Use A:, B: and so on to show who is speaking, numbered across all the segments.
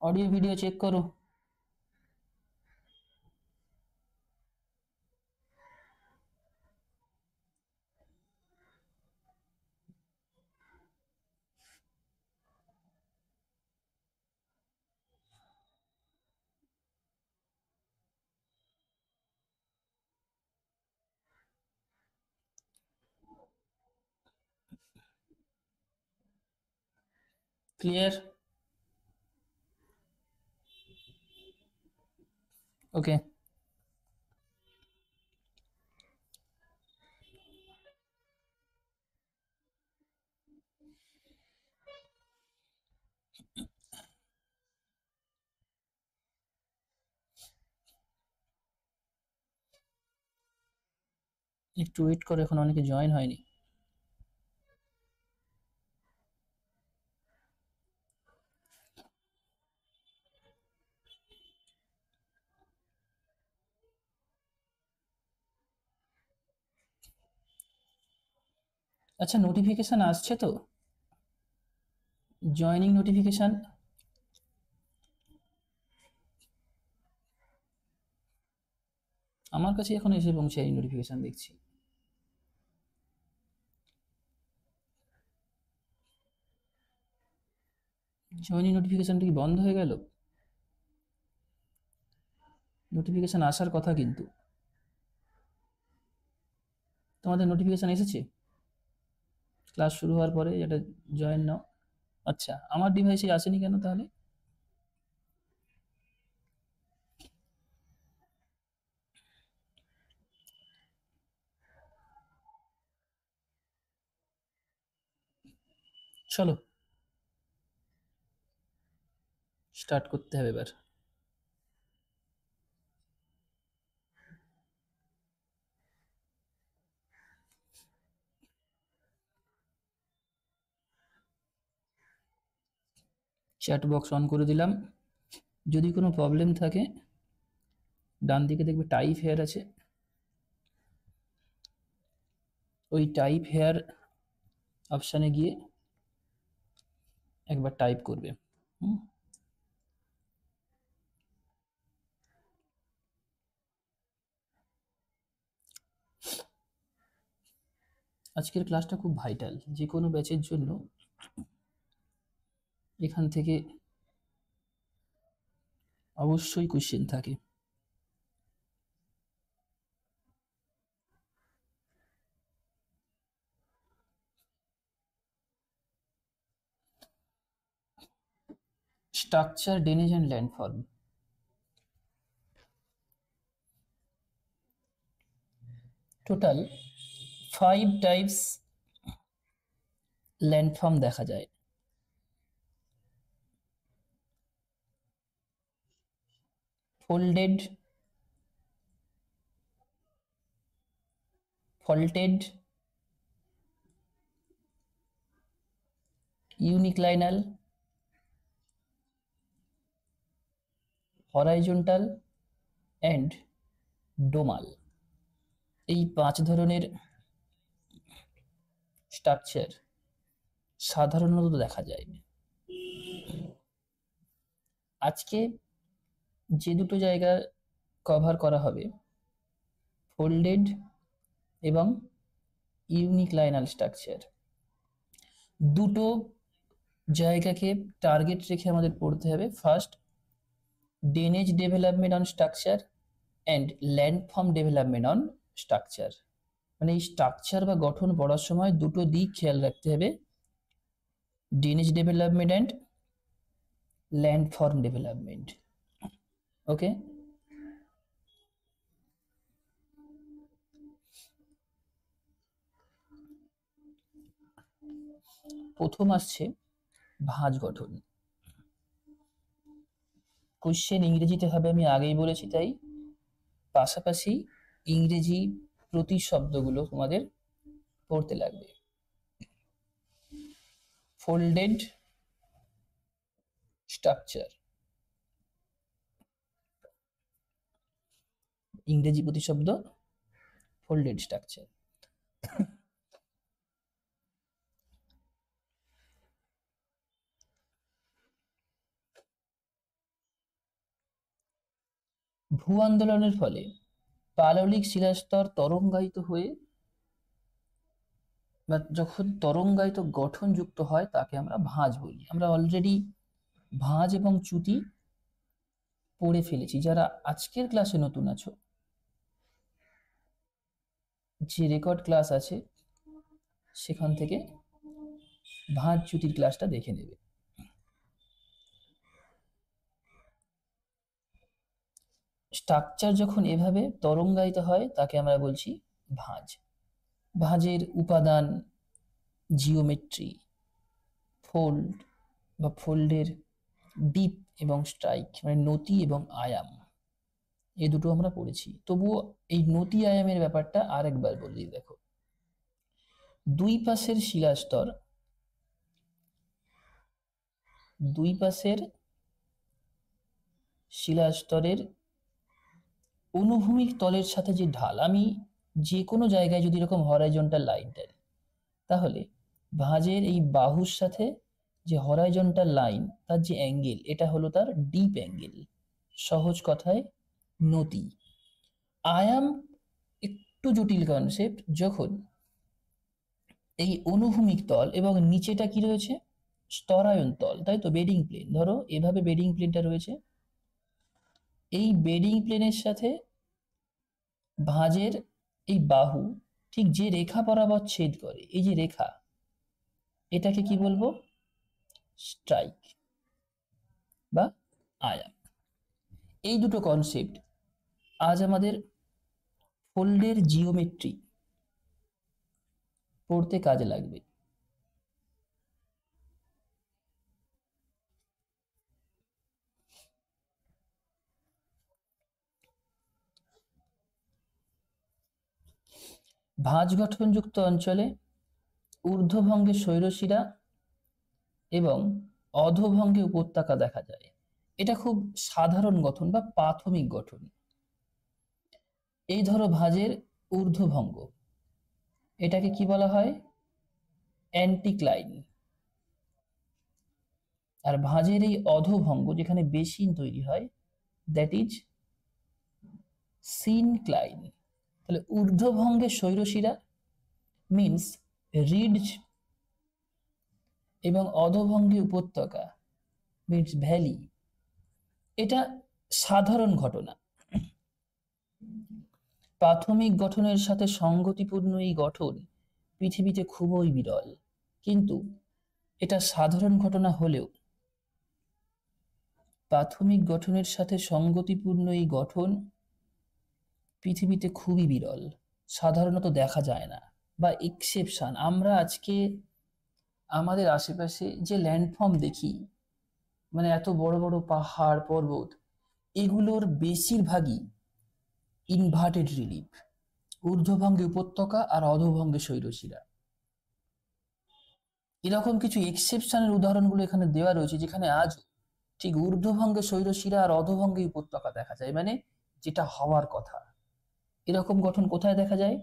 A: Audio video check करो। Clear? Okay. একটু wait করো, এখন অনেকে জয়েন হয়নি। আচ্ছা, নোটিফিকেশন আসছে তো? Joining notification? আমার কাছে এখন এসে পৌঁছায় নোটিফিকেশন, দেখছি। জয়েনিং নোটিফিকেশনটা কি বন্ধ হয়ে গেল? নোটিফিকেশন আসার কথা, কিন্তু তোমাদের নোটিফিকেশন এসেছে ক্লাস শুরু হওয়ার পরে, যেটা জয়েন নাও। আচ্ছা, আমার ডিভাইসে আসেনি কেন তাহলে? চলো স্টার্ট করতে হবে এবার। চ্যাট বক্স অন করে দিলাম। যদি কোনো প্রবলেম থাকে, ডান দিকে দেখবে টাইপ হেয়ার আছে, ওই টাইপ হেয়ার অপশানে গিয়ে একবার টাইপ করবে। আজকের ক্লাসটা খুব ভাইটাল, যে কোনো ব্যাচের জন্য এখান থেকে অবশ্যই কোশ্চেন থাকে। Structure, drainage and landform. Total 5 types landform দেখা যায়। Folded, faulted, uniclinal, horizontal and domal. এই 5 ধরনের স্ট্রাকচার সাধারণত দেখা যায়। আজকে যে দুটো জায়গা কভার করা হবে, ফোল্ডেড এবং ইউনিক্লাইনাল স্ট্রাকচার, দুটো জায়গাকে টার্গেট রেখে আমাদের পড়তে হবে। First, drainage development on structure and landform development on structure. মানে এই স্ট্রাকচার বা গঠন পড়ার সময় দুটো দিক খেয়াল রাখতে হবে, drainage development and landform development. Okay, প্রথম আসছে ভাঁজ গঠন। কোশ্চেন ইংরেজিতে হবে, আমি আগেই বলেছি, তাই পাশাপাশি ইংরেজি প্রতিশব্দগুলো তোমাদের পড়তে লাগবে। ফোল্ডেড স্ট্রাকচার, ইংরেজি প্রতিশব্দ ফোল্ডেড স্ট্রাকচার। ভূ আন্দোলনের ফলে পাললিক শিলাস্তর তরঙ্গায়িত হয়ে বা যখন তরঙ্গায়িত গঠন যুক্ত হয় তাকে আমরা ভাঁজ বলি। আমরা অলরেডি ভাঁজ এবং চ্যুতি পড়ে ফেলেছি। যারা আজকের ক্লাসে নতুন আছো, যে রেকর্ড ক্লাস আছে সেখান থেকে ভাঁজ চ্যুতির ক্লাসটা দেখে নেবে। স্ট্রাকচার যখন এভাবে তরঙ্গায়িত হয় তাকে আমরা বলছি ভাঁজ। ভাঁজের উপাদান, জিওমেট্রি, ফোল্ড বা ফোল্ডের ডিপ এবং স্ট্রাইক, মানে নতি এবং আয়াম, এই দুটো আমরা পড়েছি। তবুও এই নতি আয়ামের ব্যাপারটা আরেকবার বলি। দেখো, দুই পাশের শিলাস্তর, দুই পাশের শিলাস্তরের অনুভূমিক তলের সাথে যে ঢাল, আমি যে কোনো জায়গায় যদি এরকম হরাইজন্টাল লাইন টানি, তাহলে ভাঁজের এই বাহুর সাথে যে হরাইজন্টাল লাইন, তার যে অ্যাঙ্গেল, এটা হলো তার ডিপ অ্যাঙ্গেল, সহজ কথায় নতি। আয়াম একটু জটিল কনসেপ্ট। যখন এই অনুভূমিক তল এবং নিচেটা কি রয়েছে, স্তরায়ন তল, তাই তো, বেডিং প্লেন, ধরো এভাবে বেডিং প্লেনটা রয়েছে, এই বেডিং প্লেনের সাথে ভাঁজের এই বাহু ঠিক যে রেখা বরাবর ছেদ করে, এই যে রেখা, এটাকে কি বলবো, স্ট্রাইক বা আয়াম। এই দুটো কনসেপ্ট আজ আমাদের ফোল্ডের জিওমেট্রি পড়তে কাজে লাগবে। ভাঁজ গঠনযুক্ত অঞ্চলে ঊর্ধ্বভঙ্গে শৈলশিরা এবং অধোভঙ্গে উপত্যকা দেখা যায়। এটা খুব সাধারণ গঠন বা প্রাথমিক গঠন। এই ধরো ভাঁজের ঊর্ধ্বভঙ্গ, এটাকে কি বলা হয়, অ্যান্টিক্লাইন। আর ভাঁজের এই অধোভঙ্গ, যেখানে বেসিন তৈরি হয়, দ্যাট ইজ সিনক্লাইন। তাহলে ঊর্ধ্বভঙ্গে শৈলশিরা মিন্স রিডজ এবং অধোভঙ্গে উপত্যকা মিন্স ভ্যালি। এটা সাধারণ ঘটনা। প্রাথমিক গঠনের সাথে সঙ্গতিপূর্ণ এই গঠন পৃথিবীতে খুবই বিরল, কিন্তু এটা সাধারণ ঘটনা হলেও প্রাথমিক গঠনের সাথে সঙ্গতিপূর্ণ এই গঠন পৃথিবীতে খুবই বিরল, সাধারণত দেখা যায় না, বা এক্সেপশন। আমরা আজকে আমাদের আশেপাশে যে ল্যান্ডফর্ম দেখি, মানে এত বড় বড় পাহাড় পর্বত, এগুলোর বেশিরভাগই ইনভার্টেড রিলিফ, ঊর্ধ্বভঙ্গে উপত্যকা আর অধোভঙ্গে শৈলশিরা। এরকম কিছু এক্সেপশনের উদাহরণগুলো এখানে দেওয়া রয়েছে, যেখানে আজ ঠিক ঊর্ধ্বভঙ্গে শৈলশিরা আর অধোভঙ্গে উপত্যকা দেখা যায়, মানে যেটা হওয়ার কথা। এরকম গঠন কোথায় দেখা যায়,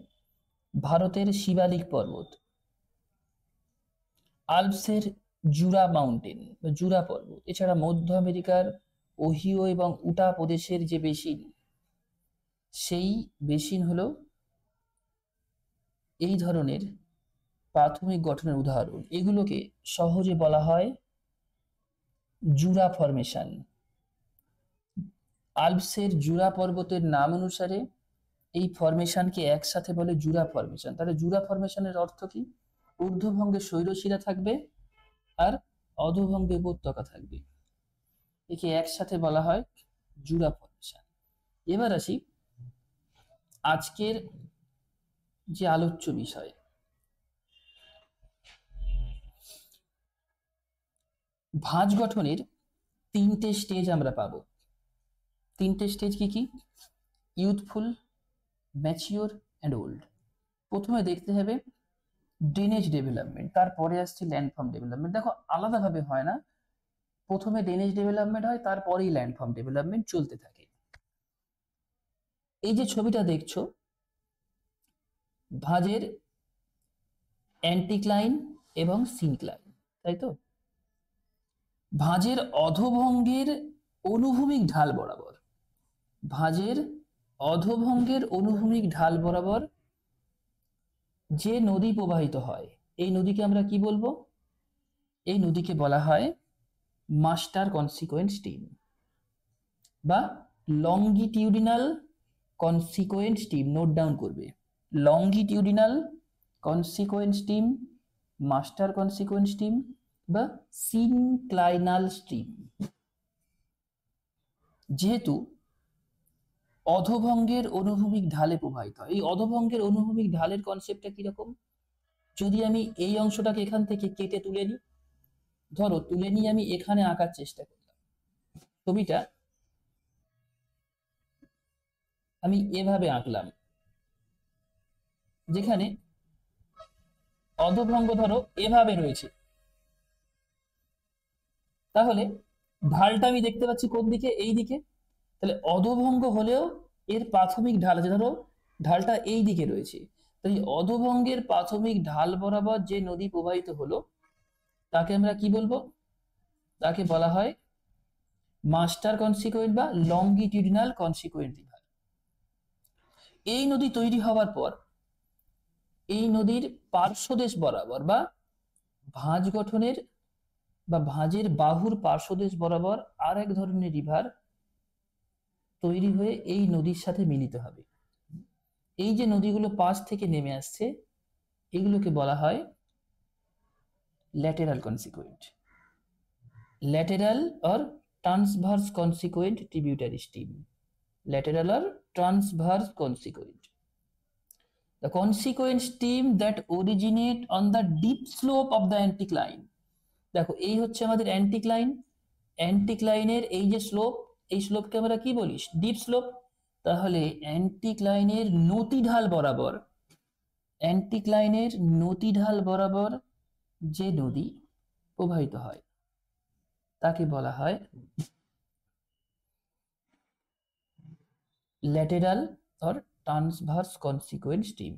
A: ভারতের শিবালিক পর্বত, আল্পসের জুরা মাউন্টেন বা জুরা পর্বত, এছাড়া মধ্য আমেরিকার ওহিও এবং উটা প্রদেশের যে বেসিন, সেই বেসিন হলো এই ধরনের প্রাথমিক গঠনের উদাহরণ। এগুলোকে সহজে বলা হয় জুরা ফরমেশন। আল্পসের জুরা পর্বতের নাম অনুসারে এই ফরমেশনকে একসাথে বলে জুরা ফরমেশন। তাহলে জুরা ফরমেশনের অর্থ কি? ঊর্ধ্বভঙ্গে শৈলশিরা থাকবে আর অধোভঙ্গে উপত্যকা থাকবে, একে একসাথে বলা হয় জুরা ফরমেশন। এবার আসি আজকের যে আলোচ্য বিষয়, ভাঁজ গঠনের তিনটে স্টেজ আমরা পাবো। তিনটে স্টেজ কি কি? Youthful, mature and old. প্রথমে দেখতে হবে ড্রেনেজ ডেভেলপমেন্ট, তারপরে আসছে ল্যান্ডফর্ম ডেভেলপমেন্ট। দেখো আলাদাভাবে হয় না, প্রথমে ড্রেনেজ ডেভেলপমেন্ট হয়, তারপরেই ল্যান্ডফর্ম ডেভেলপমেন্ট চলতে থাকে। এই যে ছবিটা দেখছো, ভাঁজের অ্যান্টিক্লাইন এবং সিনক্লাইন, তাই তো? ভাঁজের অধোভঙ্গের অনুভূমিক ঢাল বরাবর, ভাঁজের অধোভঙ্গের অনুভূমিক ঢাল বরাবর যে নদী প্রবাহিত হয়, এই নদীকে আমরা কি বলবো? এই নদীকে বলা হয় মাস্টার কনসিকুয়েন্ট স্ট্রিম বা longitudinal consequent stream. Note down করবে, longitudinal consequent stream, master consequent stream বা সিনক্লাইনাল স্ট্রিম। যেহেতু অধোভঙ্গের অনুভূমিক ঢালে প্রবাহিত হয়, এই অধোভঙ্গের অনুভূমিক ঢালের কনসেপ্টটা কিরকম? যদি আমি এই অংশটাকে এখান থেকে কেটে তুলে নিই, ধরো তুলে নিয়ে আমি এখানে আঁকার চেষ্টা করলাম, ছবিটা আমি এভাবে আঁকলাম, যেখানে অধোভঙ্গ ধরো এভাবে রয়েছে, তাহলে ঢালটা আমি দেখতে পাচ্ছি কোন দিকে? এই দিকে। তাহলে অধোভঙ্গ হলেও এর প্রাথমিক ঢাল আছে, ধরো ঢালটা এই দিকে রয়েছে, তাই অধোভঙ্গের প্রাথমিক ঢাল বরাবর যে নদী প্রবাহিত হলো তাকে আমরা কি বলবো? তাকে বলা হয় মাস্টার কনসিকুয়েন্ট বা লংগিটিউডিনাল কনসিকুয়েন্ট রিভার। এই নদী তৈরি হওয়ার পর এই নদীর পার্শ্বদেশ বরাবর বা ভাঁজ গঠনের বা ভাঁজের বাহুর পার্শ্বদেশ বরাবর আর এক ধরনের রিভার তৈরি হয়ে এই নদীর সাথে মিলিত হবে। এই যে নদীগুলো পাশ থেকে নেমে আসছে, এগুলোকে বলা হয় lateral consequent, lateral or transverse consequent tributary stream, lateral or transverse consequent, the consequent stream that originate on the deep slope of the anticline। দেখো এই হচ্ছে আমাদের অ্যান্টিক্লাইন, অ্যান্টিক্লাইনের এই যে স্লোপ, এই স্লোপকে আমরা কি বলি? Deep slope. তাহলে অ্যান্টিক্লাইনের নতি ঢাল বরাবর, অ্যান্টিক্লাইনের নতি ঢাল বরাবর যে নদী প্রবাহিত হয় তাকে বলা হয় lateral or transverse consequent stream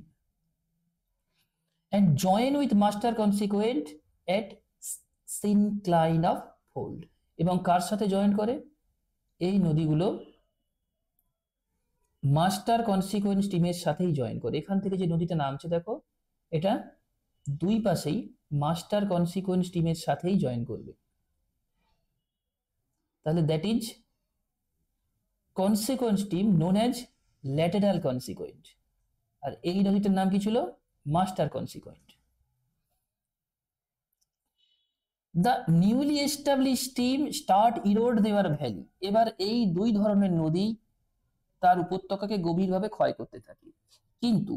A: and join with master consequent at syncline of fold। এবং কার সাথে জয়েন করে? এই নদীগুলো মাস্টার কনসিকুয়েন্ট স্ট্রিমের সাথেই জয়েন করে। এখান থেকে যে নদীটা নামছে দেখো, এটা দুই পাশেই মাস্টার কনসিকুয়েন্ট স্ট্রিমের সাথেই জয়েন করবে। তাহলে that is consequent stream known as lateral consequent, আর এই নদীটার নাম কি ছিল? Master consequent. The newly establish stream start erode দেওয়ার ভ্যালি। এবার এই দুই ধরনের নদী তার উপত্যকাকে গভীরভাবে ক্ষয় করতে থাকে, কিন্তু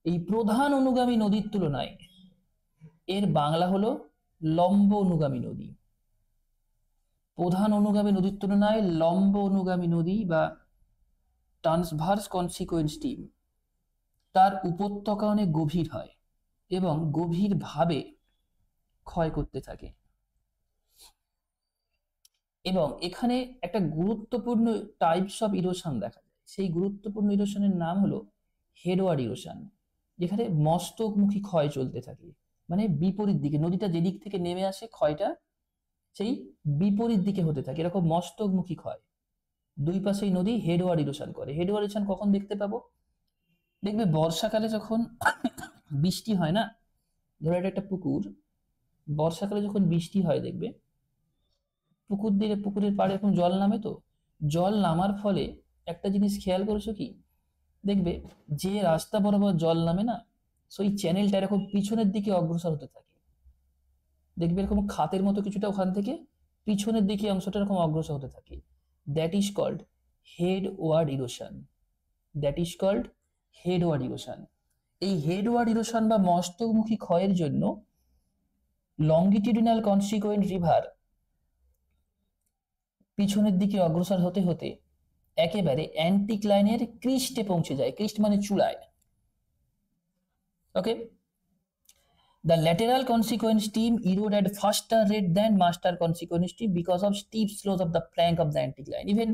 A: এই প্রধান অনুগামী নদীর তুলনায় এর বাংলা হলো লম্ব অনুগামী নদী। প্রধান অনুগামী নদীর তুলনায় লম্ব অনুগামী নদী বা ট্রান্সভার্স কনসিকুয়েন্ট স্ট্রিম, তার উপত্যকা অনেক গভীর হয় এবং গভীরভাবে ক্ষয় করতে থাকে। এবং এখানে একটা গুরুত্বপূর্ণ টাইপস অফ ইরোশন দেখা যায়, সেই গুরুত্বপূর্ণ ইরোশনের নাম হলো হেডওয়ার্ড ইরোশন, যেখানে মস্তকমুখী ক্ষয় চলতে থাকে, মানে বিপরীত দিকে নদীটা যেদিক থেকে নেমে আসে ক্ষয়টা সেই বিপরীত দিকে হতে থাকে, এরকম মস্তকমুখী ক্ষয়। দুই পাশেই নদী হেডওয়ার্ড ইরোশন করে। হেডওয়ার্ড ইরোশন কখন দেখতে পাবো? দেখবে বর্ষাকালে যখন বৃষ্টি হয় না, ধরো এটা একটা পুকুর, বর্ষাকালে যখন বৃষ্টি হয় দেখবে পুকুরের পাড়ে এরকম জল নামে, তো জল নামার ফলে একটা জিনিস খেয়াল করেছো কি? দেখবে যে রাস্তা বরাবর জল নামে না, সেই চ্যানেলটা এরকম পিছনের দিকে অগ্রসর হতে থাকে। দেখবে এরকম খাতের মতো কিছুটা ওখান থেকে পিছনের দিকে অংশটা এরকম অগ্রসর হতে থাকে। That is called headward erosion. That is called headward erosion. এই হেডওয়ার্ড ইরোশন বা মস্তকমুখী ক্ষয়ের জন্য লঙ্গিটিউডিনাল কনসিকুয়েন্ট রিভার পিছনের দিকে অগ্রসর হতে হতে একেবারে অ্যান্টিক্লাইনের ক্রিস্টে পৌঁছে যায়। ক্রিস্ট মানে চূড়ায়। ওকে, the lateral consequent stream erode at faster rate than master consequent stream because of steep slopes of the flank of the anticline. Even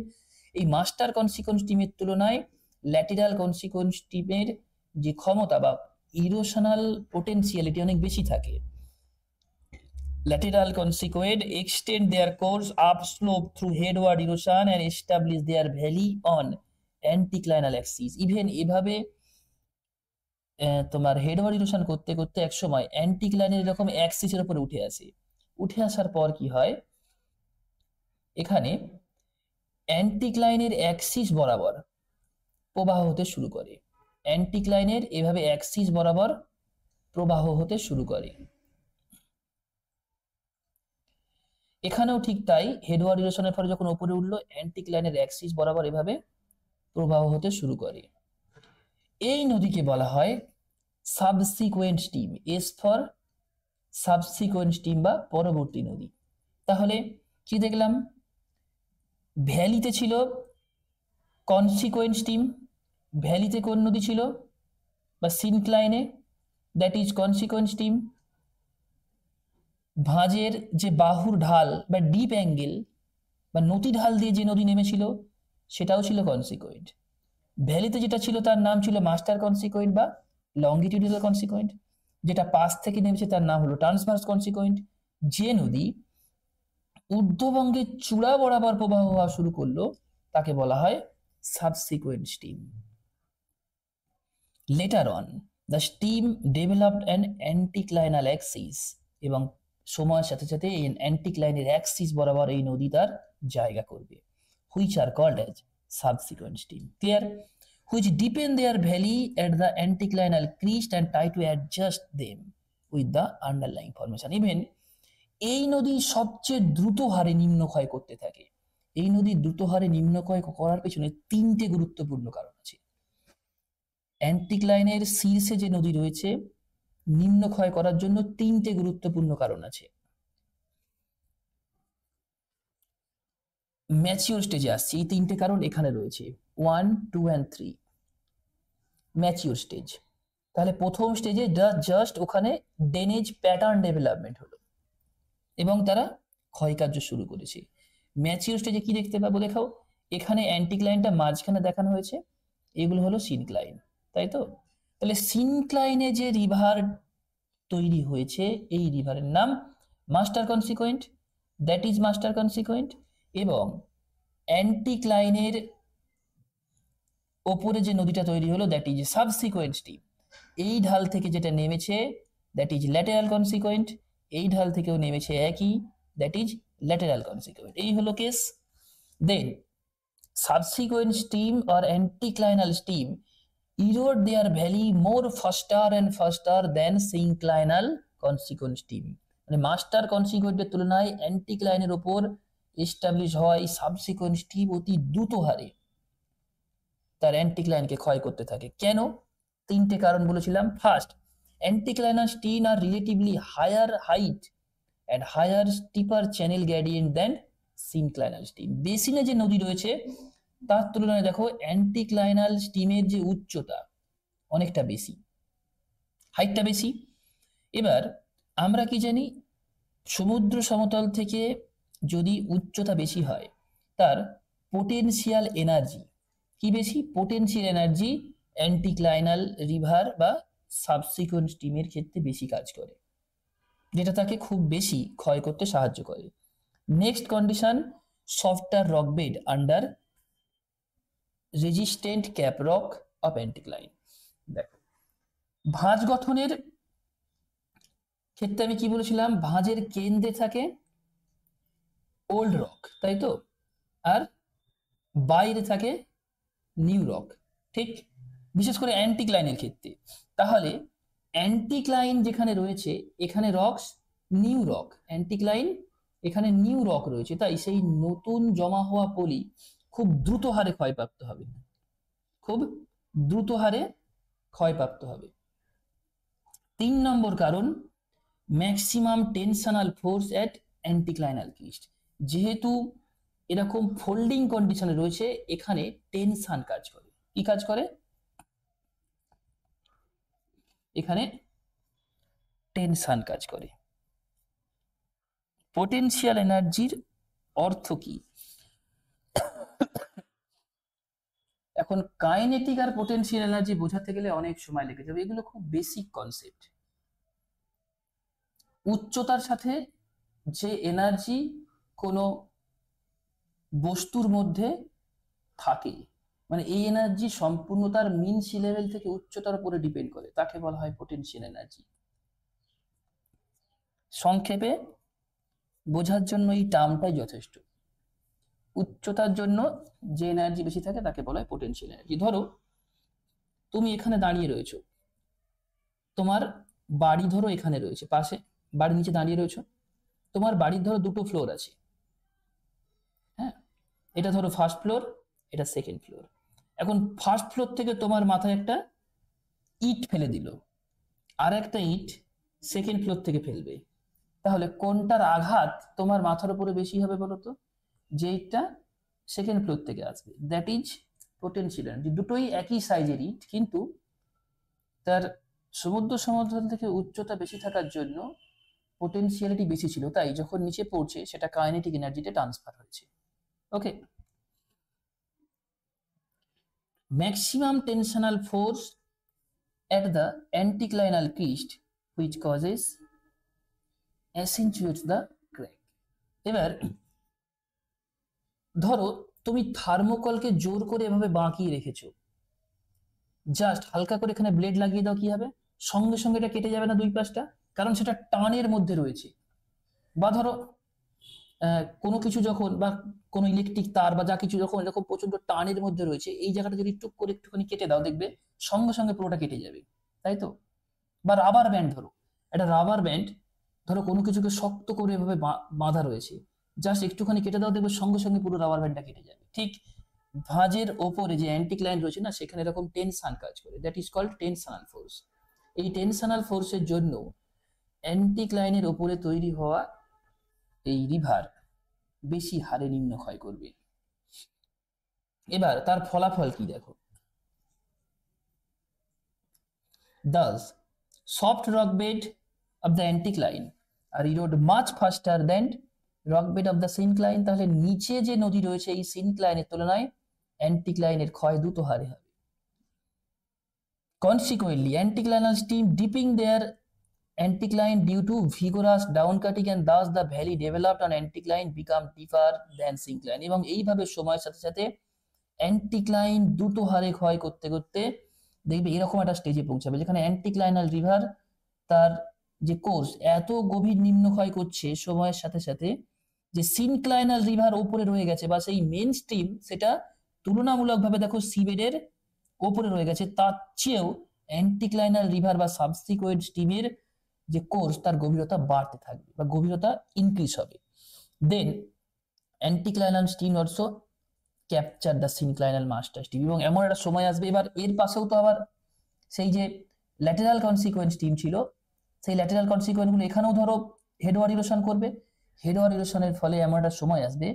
A: এই মাস্টার কনসিকুয়েন্ট স্ট্রিমের তুলনায় ল্যাটেরাল কনসিকুয়েন্ট স্ট্রিমের যে ক্ষমতা বা ইরোশনাল পোটেনশিয়ালিটি অনেক বেশি থাকে। Lateral consequent extend their course upslope through headward erosion and establish their valley on anticlinal axis. Even এভাবে তোমার হেডওয়ার্ড ইরোশন করতে করতে এক সময় অ্যান্টিক্লাইনের এরকম অ্যাক্সিসের উপরে উঠে আসে। উঠে আসার পর কি হয়, এখানে অ্যান্টিক্লাইনের অ্যাক্সিস বরাবর প্রবাহ হতে শুরু করে। অ্যান্টিক্লাইনের এভাবে অ্যাক্সিস বরাবর প্রবাহ হতে শুরু করে। এখানেও ঠিক তাই, হেডওয়ার্ড ইরোশনের ফলে যখন উপরে উঠলো অ্যান্টিক্লাইনের অ্যাক্সিস বরাবর এভাবে প্রবাহ হতে শুরু করে। এই নদীকে বলা হয় subsequent stream. S for subsequent stream বা পরবর্তী নদী। তাহলে কি দেখলাম, ভ্যালিতে ছিল কনসিকুয়েন্ট স্ট্রিম। ভ্যালিতে কোন নদী ছিল বা সিনক্লাইনে, দ্যাট ইজ কনসিকুয়েন্ট স্ট্রিম। ভাঁজের যে বাহুর ঢাল বা ডিপ অ্যাঙ্গেল বা নদী ঢাল দিয়ে যে নদী নেমেছিল সেটাও ছিল কনসিকুয়েন্ট। ভ্যালিতে যেটা ছিল তার নাম ছিল মাস্টার কনসিকুয়েন্ট বা লঙ্গিটিউডিনাল কনসিকুয়েন্ট। যেটা পাশ থেকে নেমেছে তার নাম হলো ট্রান্সভার্স কনসিকুয়েন্ট। যে নদী ঊর্ধ্ববঙ্গের চূড়া বরাবর প্রবাহ হওয়া শুরু করলো তাকে বলা হয় subsequent stream. Later on the stream developed an anticlinal axis, এবং সময়ের সাথে সাথে এই অ্যান্টিক্লাইনের অ্যাক্সিস বরাবর এই নদী তার জায়গা করবে, which are called as subsequent stream. Clear? which deepen their valley at the anticlinal crest and try to adjust them with the underlying formation. Even এই নদী সবচেয়ে দ্রুত হারে নিম্নক্ষয় করতে থাকে। এই নদী দ্রুত হারে নিম্নক্ষয় করার পেছনে তিনটে গুরুত্বপূর্ণ কারণ আছে। অ্যান্টিক্লাইনের শীর্ষে যে নদী রয়েছে নিম্নক্ষয় করার জন্য তিনটে গুরুত্বপূর্ণ কারণ আছে। ম্যাচিওর স্টেজে আসছে, এই তিনটে কারণ এখানে রয়েছে 1, 2 and 3। Mature stage. তাহলে প্রথম স্টেজে জাস্ট ওখানে ড্রেনেজ প্যাটার্ন ডেভেলপমেন্ট হলো এবং তারা ক্ষয়কার্য শুরু করেছে। ম্যাচিওর স্টেজে কি দেখতে পাবো দেখাও, এখানে অ্যান্টিক্লাইনটা মাঝখানে দেখানো হয়েছে, এগুলো হলো সিনক্লাইন, তাই তো? তাহলে সিনক্লাইনে যে রিভার তৈরি হয়েছে এই রিভারের নাম master consequent, that is master consequent. এবং অ্যান্টিক্লাইনের ওপরে যে নদীটা তৈরি হলো দ্যাট ইজ সাবসিকুয়েন্ট স্ট্রিম। এই ঢাল থেকে যেটা নেমেছে দ্যাট ইজ ল্যাটেরাল কনসিকুয়েন্ট, এই ঢাল থেকেও নেমেছে একই, দ্যাট ইজ ল্যাটেরাল কনসিকুয়েন্ট। এই হলো case. Then subsequent stream or anticlinal stream erode their valley more faster and faster than synclinal consequent stream। মানে মাস্টার কনসিকুয়েন্টের তুলনায় অ্যান্টিক্লাইনের ওপর এস্টাবলিশ হয় সাবসিকুয়েন্ট স্ট্রিম অতি দ্রুত হারে তার অ্যান্টিক্লাইনকে ক্ষয় করতে থাকে। কেন? তিনটে কারণ বলেছিলাম। First, anticlinal stream are relatively higher height and higher steeper channel gradient than synclinal stream. বেসিনে যে নদী রয়েছে তার তুলনায় দেখো অ্যান্টিক্লাইনাল স্ট্রিমের যে উচ্চতা অনেকটা বেশি, হাইটটা বেশি। এবার আমরা কি জানি, সমুদ্র সমতল থেকে যদি উচ্চতা বেশি হয় তার পোটেনশিয়াল এনার্জি কি বেশি? পোটেনশিয়াল এনার্জি অ্যান্টিক্লাইনাল রিভার বা সাবসিকুয়েন্ট স্ট্রিমের ক্ষেত্রে বেশি কাজ করে, যেটা তাকে খুব বেশি ক্ষয় করতে সাহায্য করে। Next condition, softer rock bed under resistant cap rock of anticline. দেখো ভাঁজ গঠনের ক্ষেত্রে আমি কি বলেছিলাম, ভাঁজের কেন্দ্রে থাকে ওল্ড রক, তাই তো? আর বাইরে থাকে নিউ রক, ঠিক? বিশেষ করে অ্যান্টিক্লাইনের ক্ষেত্রে। তাহলে অ্যান্টিক্লাইন যেখানে রয়েছে এখানে রক্স নিউ রক, অ্যান্টিক্লাইন এখানে নিউ রক রয়েছে, তাই সেই নতুন জমা হওয়া পলি খুব দ্রুত হারে ক্ষয়প্রাপ্ত হবে, খুব দ্রুত হারে ক্ষয়প্রাপ্ত হবে। 3 নম্বর কারণ, ম্যাক্সিমাম টেনশনাল ফোর্স অ্যাট অ্যান্টিক্লাইনাল ক্রিস্ট। যেহেতু এরকম ফোল্ডিং কন্ডিশনে রয়েছে, এখানে টেনশন কাজ করে। কি কাজ করে? এখানে টেনশন কাজ করে। পোটেনশিয়াল এনার্জির অর্থ কি? এখন কাইনেটিক আর পোটেনশিয়াল এনার্জি বোঝাতে গেলে অনেক সময় লেগে যাবে, এগুলো খুব বেসিক কনসেপ্ট। উচ্চতার সাথে যে এনার্জি কোনো বস্তুর মধ্যে থাকে, মানে এই এনার্জি সম্পূর্ণ তার মিন সি লেভেল থেকে উচ্চতার উপরে ডিপেন্ড করে, তাকে বলা হয় পোটেনশিয়াল এনার্জি। সংক্ষেপে বোঝার জন্য এই টার্মটাই যথেষ্ট। উচ্চতার জন্য যে এনার্জি বেশি থাকে তাকে বলা হয় পোটেনশিয়াল এনার্জি। ধরো তুমি এখানে দাঁড়িয়ে রয়েছো, তোমার বাড়ি ধরো এখানে রয়েছে পাশে, বাড়ির নিচে দাঁড়িয়ে রয়েছো, তোমার বাড়ির ধরো 2টো ফ্লোর আছে, হ্যাঁ, এটা ধরো ফার্স্ট ফ্লোর, এটা সেকেন্ড ফ্লোর। এখন ফার্স্ট ফ্লোর থেকে তোমার মাথায় একটা ইট ফেলে দিল, আর একটা ইট সেকেন্ড ফ্লোর থেকে ফেলবে, তাহলে কোনটার আঘাত তোমার মাথার উপরে বেশি হবে বলো তো? যেটা সেকেন্ড ফ্লোর থেকে আসবে, দ্যাট ইজ পোটেনশিয়াল এনার্জি। দুটোই একই সাইজের ইট, কিন্তু তার সমুদ্র সমতল থেকে উচ্চতা বেশি থাকার জন্য পোটেনশিয়ালিটি বেশি ছিল, তাই যখন নিচে পড়ছে সেটা কাইনেটিক এনার্জিতে ট্রান্সফার হয়েছে। Okay, maximum tensional force at the anticlinal crest which causes accentuates the crack। এবার ধরো তুমি থার্মোকলকে জোর করে এভাবে বাঁকিয়ে রেখেছো, জাস্ট হালকা করে এখানে ব্লেড লাগিয়ে দাও, কি হবে? সঙ্গে সঙ্গে এটা কেটে যাবে না দুই পাশটা, কারণ সেটা টানের মধ্যে রয়েছে। বা ধরো কোনো কিছু যখন, বা কোনো ইলেকট্রিক তার বা যা কিছু যখন এরকম প্রচন্ড টানের মধ্যে রয়েছে, এই জায়গাটা যদি টুক করে একটুখানি কেটে দাও, দেখবে সঙ্গে সঙ্গে পুরোটা কেটে যাবে, তাই তো? বা রাবার ব্যান্ড, ধরো একটা রাবার ব্যান্ড, ধরো কোনো কিছুকে শক্ত করে এভাবে বাঁধা রয়েছে, জাস্ট একটুখানি কেটে দাও, দেখবে সঙ্গে সঙ্গে পুরো রাবার ব্যান্ডটা কেটে যাবে। ঠিক ভাঁজের ওপরে যে অ্যান্টিক্লাইন রয়েছে না, সেখানে এরকম টেনশন কাজ করে, দ্যাট ইজ কল্ড টেনশনাল ফোর্স। এই টেনশনাল ফোর্সের জন্য অ্যান্টিক্লাইনের ওপরে তৈরি হওয়া এই রিভার বেশি হারে নিম্নক্ষয় করবে। এবার তার ফলাফল কি দেখো। Thus, soft rock bed of the anticline are erode much faster than rock bed of the syncline। তাহলে নিচে যে নদী রয়েছে এই সিনক্লাইনের তুলনায় অ্যান্টিক্লাইনের ক্ষয় দ্রুত হারে হবে। Consequently, anticlinal stream dipping their anticline due to vigorous down cutting, and thus the valley developed on anticline become deeper than syncline। এবং এইভাবে সময়ের সাথে সাথে অ্যান্টিক্লাইন দ্রুত হারে ক্ষয় করতে করতে দেখবে এরকম একটা স্টেজে পৌঁছাবে, যেখানে অ্যান্টিক্লাইনাল রিভার তার যে কোর্স এত গভীর নিম্নক্ষয় করছে সময়ের সাথে সাথে, যে সিনক্লাইনাল রিভার ওপরে রয়ে গেছে, বা সেই মেন স্ট্রিম সেটা তুলনামূলকভাবে দেখো সিবেডের ওপরে রয়ে গেছে, তার চেয়েও অ্যান্টিক্লাইনাল রিভার বা সাবসিকুয়েন্ট স্ট্রিমের যে কোর্স তার গভীরতা বাড়তে থাকবে বা গভীরতা ইনক্রিজ হবে। Then anticlinal stream also capture the synclinal master stream. এবং এমন একটা সময় আসবে, এবার এর পাশেও তো আবার সেই যে ল্যাটেরাল কনসিকুয়েন্স স্ট্রিম ছিল, সেই ল্যাটেরাল কনসিকুয়েন্সগুলো এখানেও ধরো হেডওয়ার ইরোশন করবে। হেডওয়ার ইরোশনের ফলে এমন একটা সময় আসবে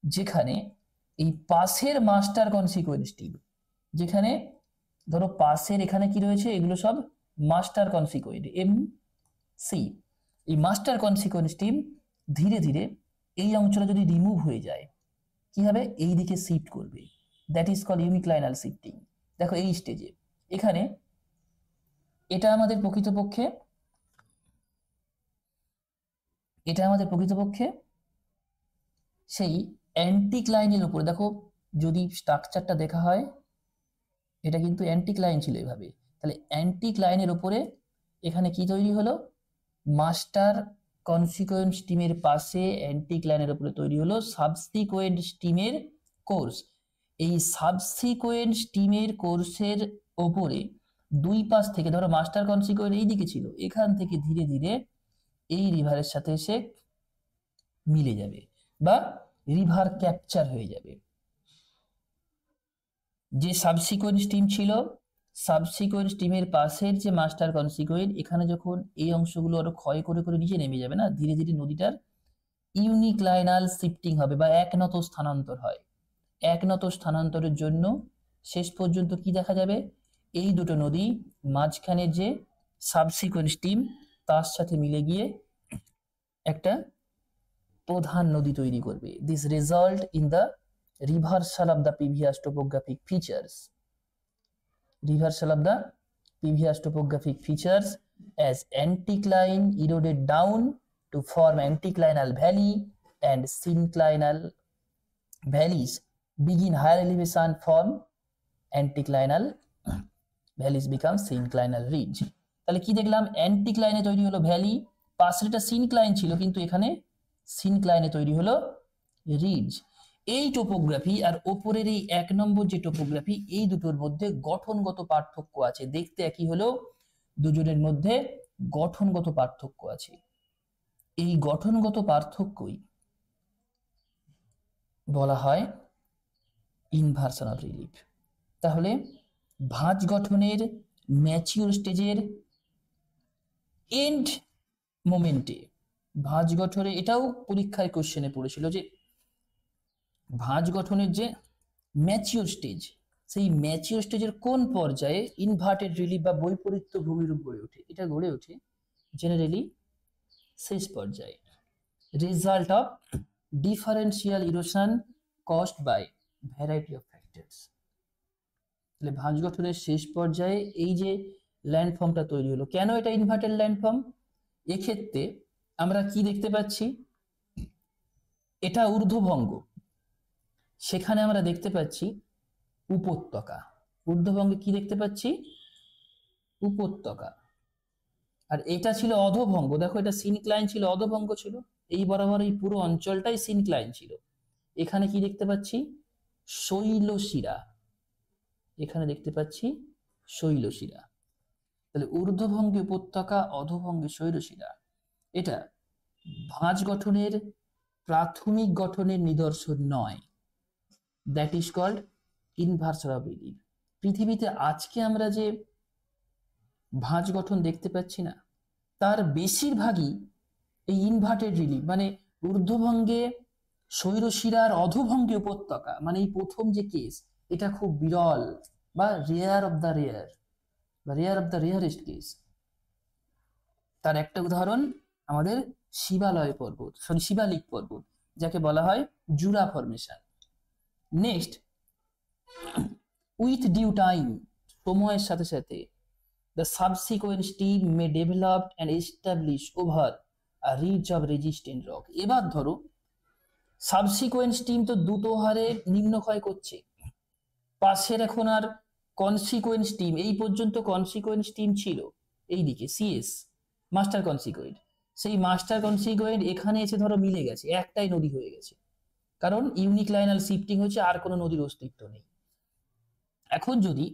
A: যেখানে এই পাশের মাস্টার কনসিকুয়েন্স স্ট্রিম, যেখানে ধরো পাশের এখানে কি রয়েছে, এগুলো সব মাস্টার কনসিকুয়েন্ট এম সি, এই মাস্টার কনসিকুয়েন্স স্ট্রিম ধীরে ধীরে এই অঞ্চলে যদি রিমুভ হয়ে যায়, কি হবে? এই দিকে শিফট করবে, দ্যাট ইজ কল্ড ইউনিক্লাইনাল শিফটিং। দেখো এই স্টেজে এখানে এটা আমাদের প্রকৃতপক্ষে সেই অ্যান্টিক্লাইনের উপরে, দেখো যদি স্ট্রাকচারটা দেখা হয়, এটা কিন্তু অ্যান্টিক্লাইন ছিল এভাবে, তাহলে অ্যান্টিক্লাইনের উপরে এখানে কি তৈরি হলো? মাস্টার কনসিকুয়েন্ট স্ট্রিমের পাশে অ্যান্টিক্লাইনের উপরে তৈরি হলো সাবসিকুয়েন্ট স্ট্রিমের কোর্স। এই সাবসিকুয়েন্ট স্ট্রিমের কোর্সের ওপরে দুই পাশ থেকে, ধরো মাস্টার কনসিকুয়েন্ট এই দিকে ছিল, এখান থেকে ধীরে ধীরে এই রিভারের সাথে এসে মিলে যাবে বা রিভার ক্যাপচার হয়ে যাবে। যে সাবসিকুয়েন্ট স্ট্রিম ছিল, সাবসিকুয়েন্ট স্ট্রিমের পাশের যে মাস্টার কনসিকুয়েন্ট, এখানে যখন এই অংশগুলো আরো ক্ষয় করে করে নিচে নেমে যাবে না, ধীরে ধীরে নদীটার ইউনিক্লাইনাল শিফটিং হবে বা একনত স্থানান্তর হয়। একনত স্থানান্তরের জন্য শেষ পর্যন্ত কি দেখা যাবে, এই দুটো নদী মাঝখানের যে সাবসিকুয়েন্ট স্ট্রিম তার সাথে মিলে গিয়ে একটা প্রধান নদী তৈরি করবে। This result in the reversal of the previous topographic features, reversal of the previous topographic features as anticline eroded down to form anticlinal valley and synclinal valleys begin higher elevation form anticlinal valleys become synclinal ridge। তাহলে কি দেখলাম, অ্যান্টিক্লাইনে তৈরি হলো valley, পাশে এটা সিনক্লাইন ছিল কিন্তু এখানে সিনক্লাইনে তৈরি হলো রিজ। এই টোপোগ্রাফি আর ওপরের এই 1 নম্বর যে টোপোগ্রাফি, এই দুটোর মধ্যে গঠনগত পার্থক্য আছে। দেখতে একই হলেও দুজনের মধ্যে গঠনগত পার্থক্য আছে। এই গঠনগত পার্থক্যই বলা হয় ইনভার্সন অফ রিলিফ। তাহলে ভাঁজ গঠনের ম্যাচিওর স্টেজের এন্ড মোমেন্টে, ভাঁজ গঠনে এটাও পরীক্ষায় কোশ্চেনে পড়েছিল যে ভাঁজ গঠনের যে ম্যাচিওর স্টেজ, সেই ম্যাচিওর স্টেজের কোন পর্যায়ে ইনভার্টেড রিলিফ বা বৈপরীত্য ভূমিরূপ গড়ে ওঠে। এটা গড়ে ওঠে জেনারেলি শেষ পর্যায়ে, result of differential erosion caused by variety of factors. তাহলে ভাঁজ গঠনের শেষ পর্যায়ে এই যে ল্যান্ডফর্মটা তৈরি হলো, কেন এটা ইনভার্টেড ল্যান্ডফর্ম? এক্ষেত্রে আমরা কি দেখতে পাচ্ছি, এটা ঊর্ধ্বভঙ্গ, সেখানে আমরা দেখতে পাচ্ছি উপত্যকা। ঊর্ধ্বভঙ্গে কি দেখতে পাচ্ছি, উপত্যকা। আর এটা ছিল অধোভঙ্গ, দেখো এটা সিনক্লাইন ছিল, অধোভঙ্গ ছিল, এই বরাবর এই পুরো অঞ্চলটাই সিনক্লাইন ছিল। এখানে কি দেখতে পাচ্ছি, শৈলশিরা, এখানে দেখতে পাচ্ছি শৈলশিরা। তাহলে ঊর্ধ্বভঙ্গে উপত্যকা, অধোভঙ্গে শৈলশিরা। এটা ভাঁজ গঠনের প্রাথমিক গঠনের নিদর্শন নয়, that is called inversion of relief. পৃথিবীতে আজকে আমরা যে ভাঁজ গঠন দেখতে পাচ্ছি না, তার বেশিরভাগই এই ইনভার্টেড রিলিফ, মানে ঊর্ধ্বভঙ্গে শৈলশিরার অধোভঙ্গে উপত্যকা, মানে এই প্রথম যে কেস, এটা খুব বিরল বা রেয়ার অফ দ্য রেয়ার বা rare of the rarest case. তার একটা উদাহরণ আমাদের শিবালয় পর্বত, শিবালিক পর্বত, যাকে বলা হয় Jura formation. Next, with due time, সময়ের সাথে সাথে the subsequent stream may develop and establish over a ridge of resistant rock। এবার ধরো সাবসিকুয়েন্ট স্ট্রিম তো দ্রুত হারে নিম্নক্ষয় করছে, পাশের এখন আর কনসিকুয়েন্ট স্ট্রিম, এই পর্যন্ত কনসিকুয়েন্ট স্ট্রিম ছিল এইদিকে সিএস মাস্টার কনসিকুয়েন্ট, সেই মাস্টার কনসিকুয়েন্ট এখানে এসে ধরো মিলে গেছে, একটাই নদী হয়ে গেছে, কারণ ইউনিক্লাইনাল শিফটিং হচ্ছে, আর কোনো নদীর অস্তিত্ব নেই। এখন যদি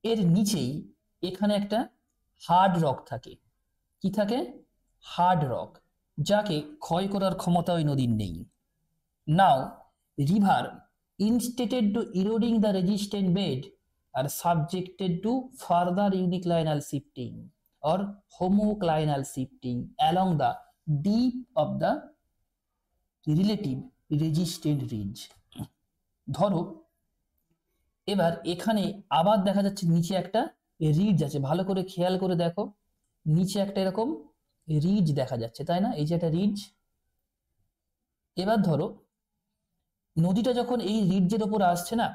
A: এর নিচেই এখানে একটা হার্ড রক থাকে, কি থাকে, হার্ড রক, যাকে ক্ষয় করার ক্ষমতা ওই নদীর নেই। Now river instead to eroding the resistant bed are subjected to further uniclinal shifting or homoclinal shifting along the dip of the relative resistant ridge. ধরো এবার এখানে আবার দেখা যাচ্ছে নিচে একটা রিজ আছে, ভালো করে খেয়াল করে দেখো, নিচে একটা এরকম রিজ দেখা যাচ্ছে, তাই না, এই যে একটা রিজ। এবার ধরো নদীটা যখন এই রিজের ওপর আসছে না,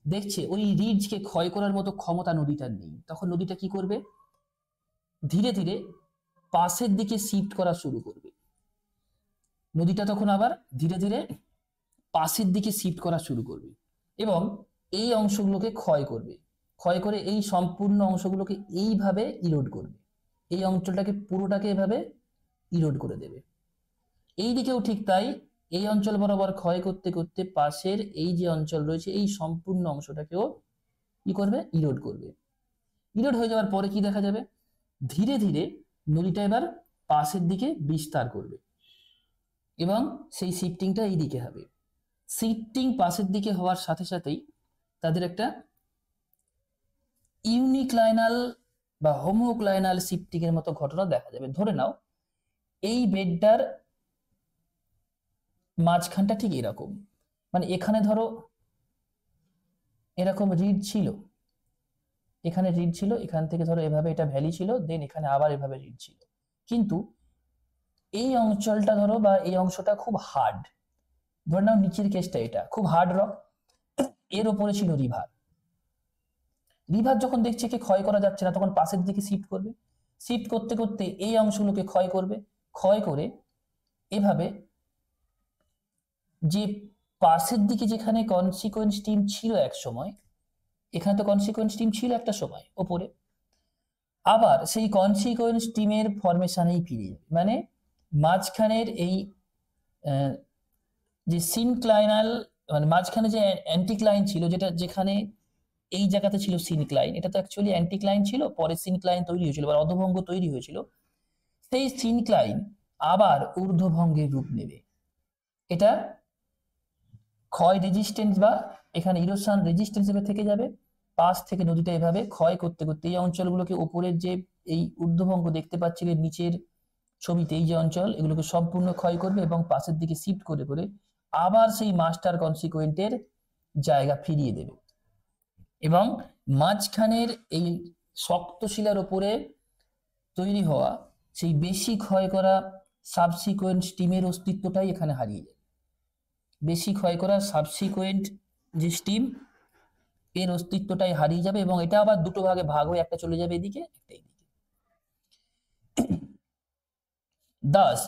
A: দেখছে ওই রিজকে ক্ষয় করার মতো ক্ষমতা নদীটার নেই, তখন নদীটা কি করবে, ধীরে ধীরে পাশের দিকে শিফট করা শুরু করবে। নদীটা তখন আবার ধীরে ধীরে পাশের দিকে শিফট করা শুরু করবে এবং এই অংশগুলোকে ক্ষয় করবে, ক্ষয় করে এই সম্পূর্ণ অংশগুলোকে এইভাবে ইরোড করবে, এই অঞ্চলটাকে পুরোটাকে এভাবে ইরোড করে দেবে। এই দিকেও ঠিক তাই, এই অঞ্চল বরাবর ক্ষয় করতে করতে পাশের এই যে অঞ্চল রয়েছে এই সম্পূর্ণ অংশটাকেও কি করবে, ইরোড করবে। ইরোড হয়ে যাওয়ার পরে কি দেখা যাবে, ধীরে ধীরে নদীটা এবার পাশের দিকে বিস্তার করবে এবং সেই শিফটিংটা এই দিকে হবে। শিফটিং পাশের দিকে হওয়ার সাথে সাথেই তাদের একটা ইউনিক্লাইনাল বা হোমোক্লাইনাল শিফটিং এর মতো ঘটনা দেখা যাবে। ধরে নাও এই বেডটার মাঝখানটা ঠিক এরকম, মানে এখানে ধরো এরকম রিড ছিল, এখানে রিড ছিল, এখান থেকে ধরো এভাবে এটা ভ্যালি ছিল, দেন এখানে আবার এভাবে রিড ছিল, কিন্তু এই অঞ্চলটা ধরো বা এই অংশটা খুব হার্ড, ধরে নাও নিচের কেসটা এটা খুব হার্ড রক, এর উপরে ছিল রিভার। রিভার যখন দেখছে কি ক্ষয় করা যাচ্ছে না, তখন পাশের দিকে শিফট করবে, শিফট করতে করতে এই অংশগুলোকে ক্ষয় করবে, ক্ষয় করে এভাবে যে পাশের দিকে যেখানে কনসিকুয়েন্স টিম ছিল এক সময়, এখানে তো কনসিকুয়েন্স টিম ছিল একটা সময় ওপরে, আবার সেই কনসিকুয়েন্স টিমের ফরমেশনেই ফিরে যাবে। মানে মাঝখানের এই যে সিনক্লাইনাল, মানে মাঝখানে যে অ্যান্টিক্লাইন ছিল, যেটা যেখানে এই জায়গাতে ছিল সিনক্লাইন, এটা তো অ্যাকচুয়ালি অ্যান্টিক্লাইন ছিল, পরে সিনক্লাইন তৈরি হয়েছিল বা অধভঙ্গ তৈরি হয়েছিল, সেই সিনক্লাইন আবার ঊর্ধ্বভঙ্গের রূপ নেবে। এটা ক্ষয় রেজিস্ট্যান্স বা এখানে ইরোশন রেজিস্ট্যান্স হিসেবে থেকে যাবে, পাশ থেকে নদীটা এভাবে ক্ষয় করতে করতে এই অঞ্চলগুলোকে, উপরের যে এই ঊর্ধ্বভঙ্গ দেখতে পাচ্ছিলেন নিচের ছবিতে, এই যে অঞ্চল, এগুলোকে সম্পূর্ণ ক্ষয় করবে এবং পাশের দিকে শিফট করে করে আবার সেই মাস্টার কনসিকুয়েন্টের জায়গা ফিরিয়ে দেবে। এবং মাঝখানের এই শক্ত শিলার উপরে তৈরি হওয়া সেই বেশি ক্ষয় করা সাবসিকুয়েন্ট স্টিমের অস্তিত্বটাই এখানে হারিয়ে যাবে। বেশি ক্ষয় করা সাবসিকুয়েন্ট যে স্টিম, এর অস্তিত্বটাই হারিয়ে যাবে এবং এটা আবার দুটো ভাগে ভাগ হয়ে একটা চলে যাবে এদিকে, একটা এদিকে। Thus,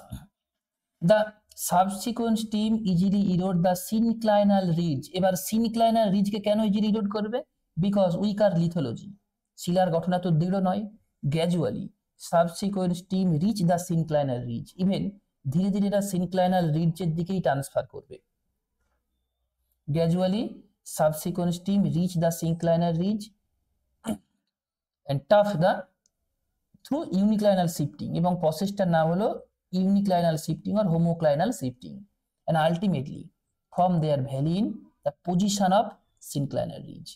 A: the subsequent stream easily erode the synclinal ridge. এবার synclinal ridge কে কেন easily erode করবে? Because weaker lithology, শিলার গঠন এত দৃঢ় নয়। Gradually, subsequent stream reach the synclinal ridge. Even ধীরে ধীরে এটা synclinal ridge এর দিকেই ট্রান্সফার করবে। Gradually, subsequent stream reach the synclinal ridge and tough the through uniclinal shifting, এবং প্রসেসটার নাম হলো uniclinal shifting or homoclinal shifting, and ultimately from their valley in the position of synclinal ridge.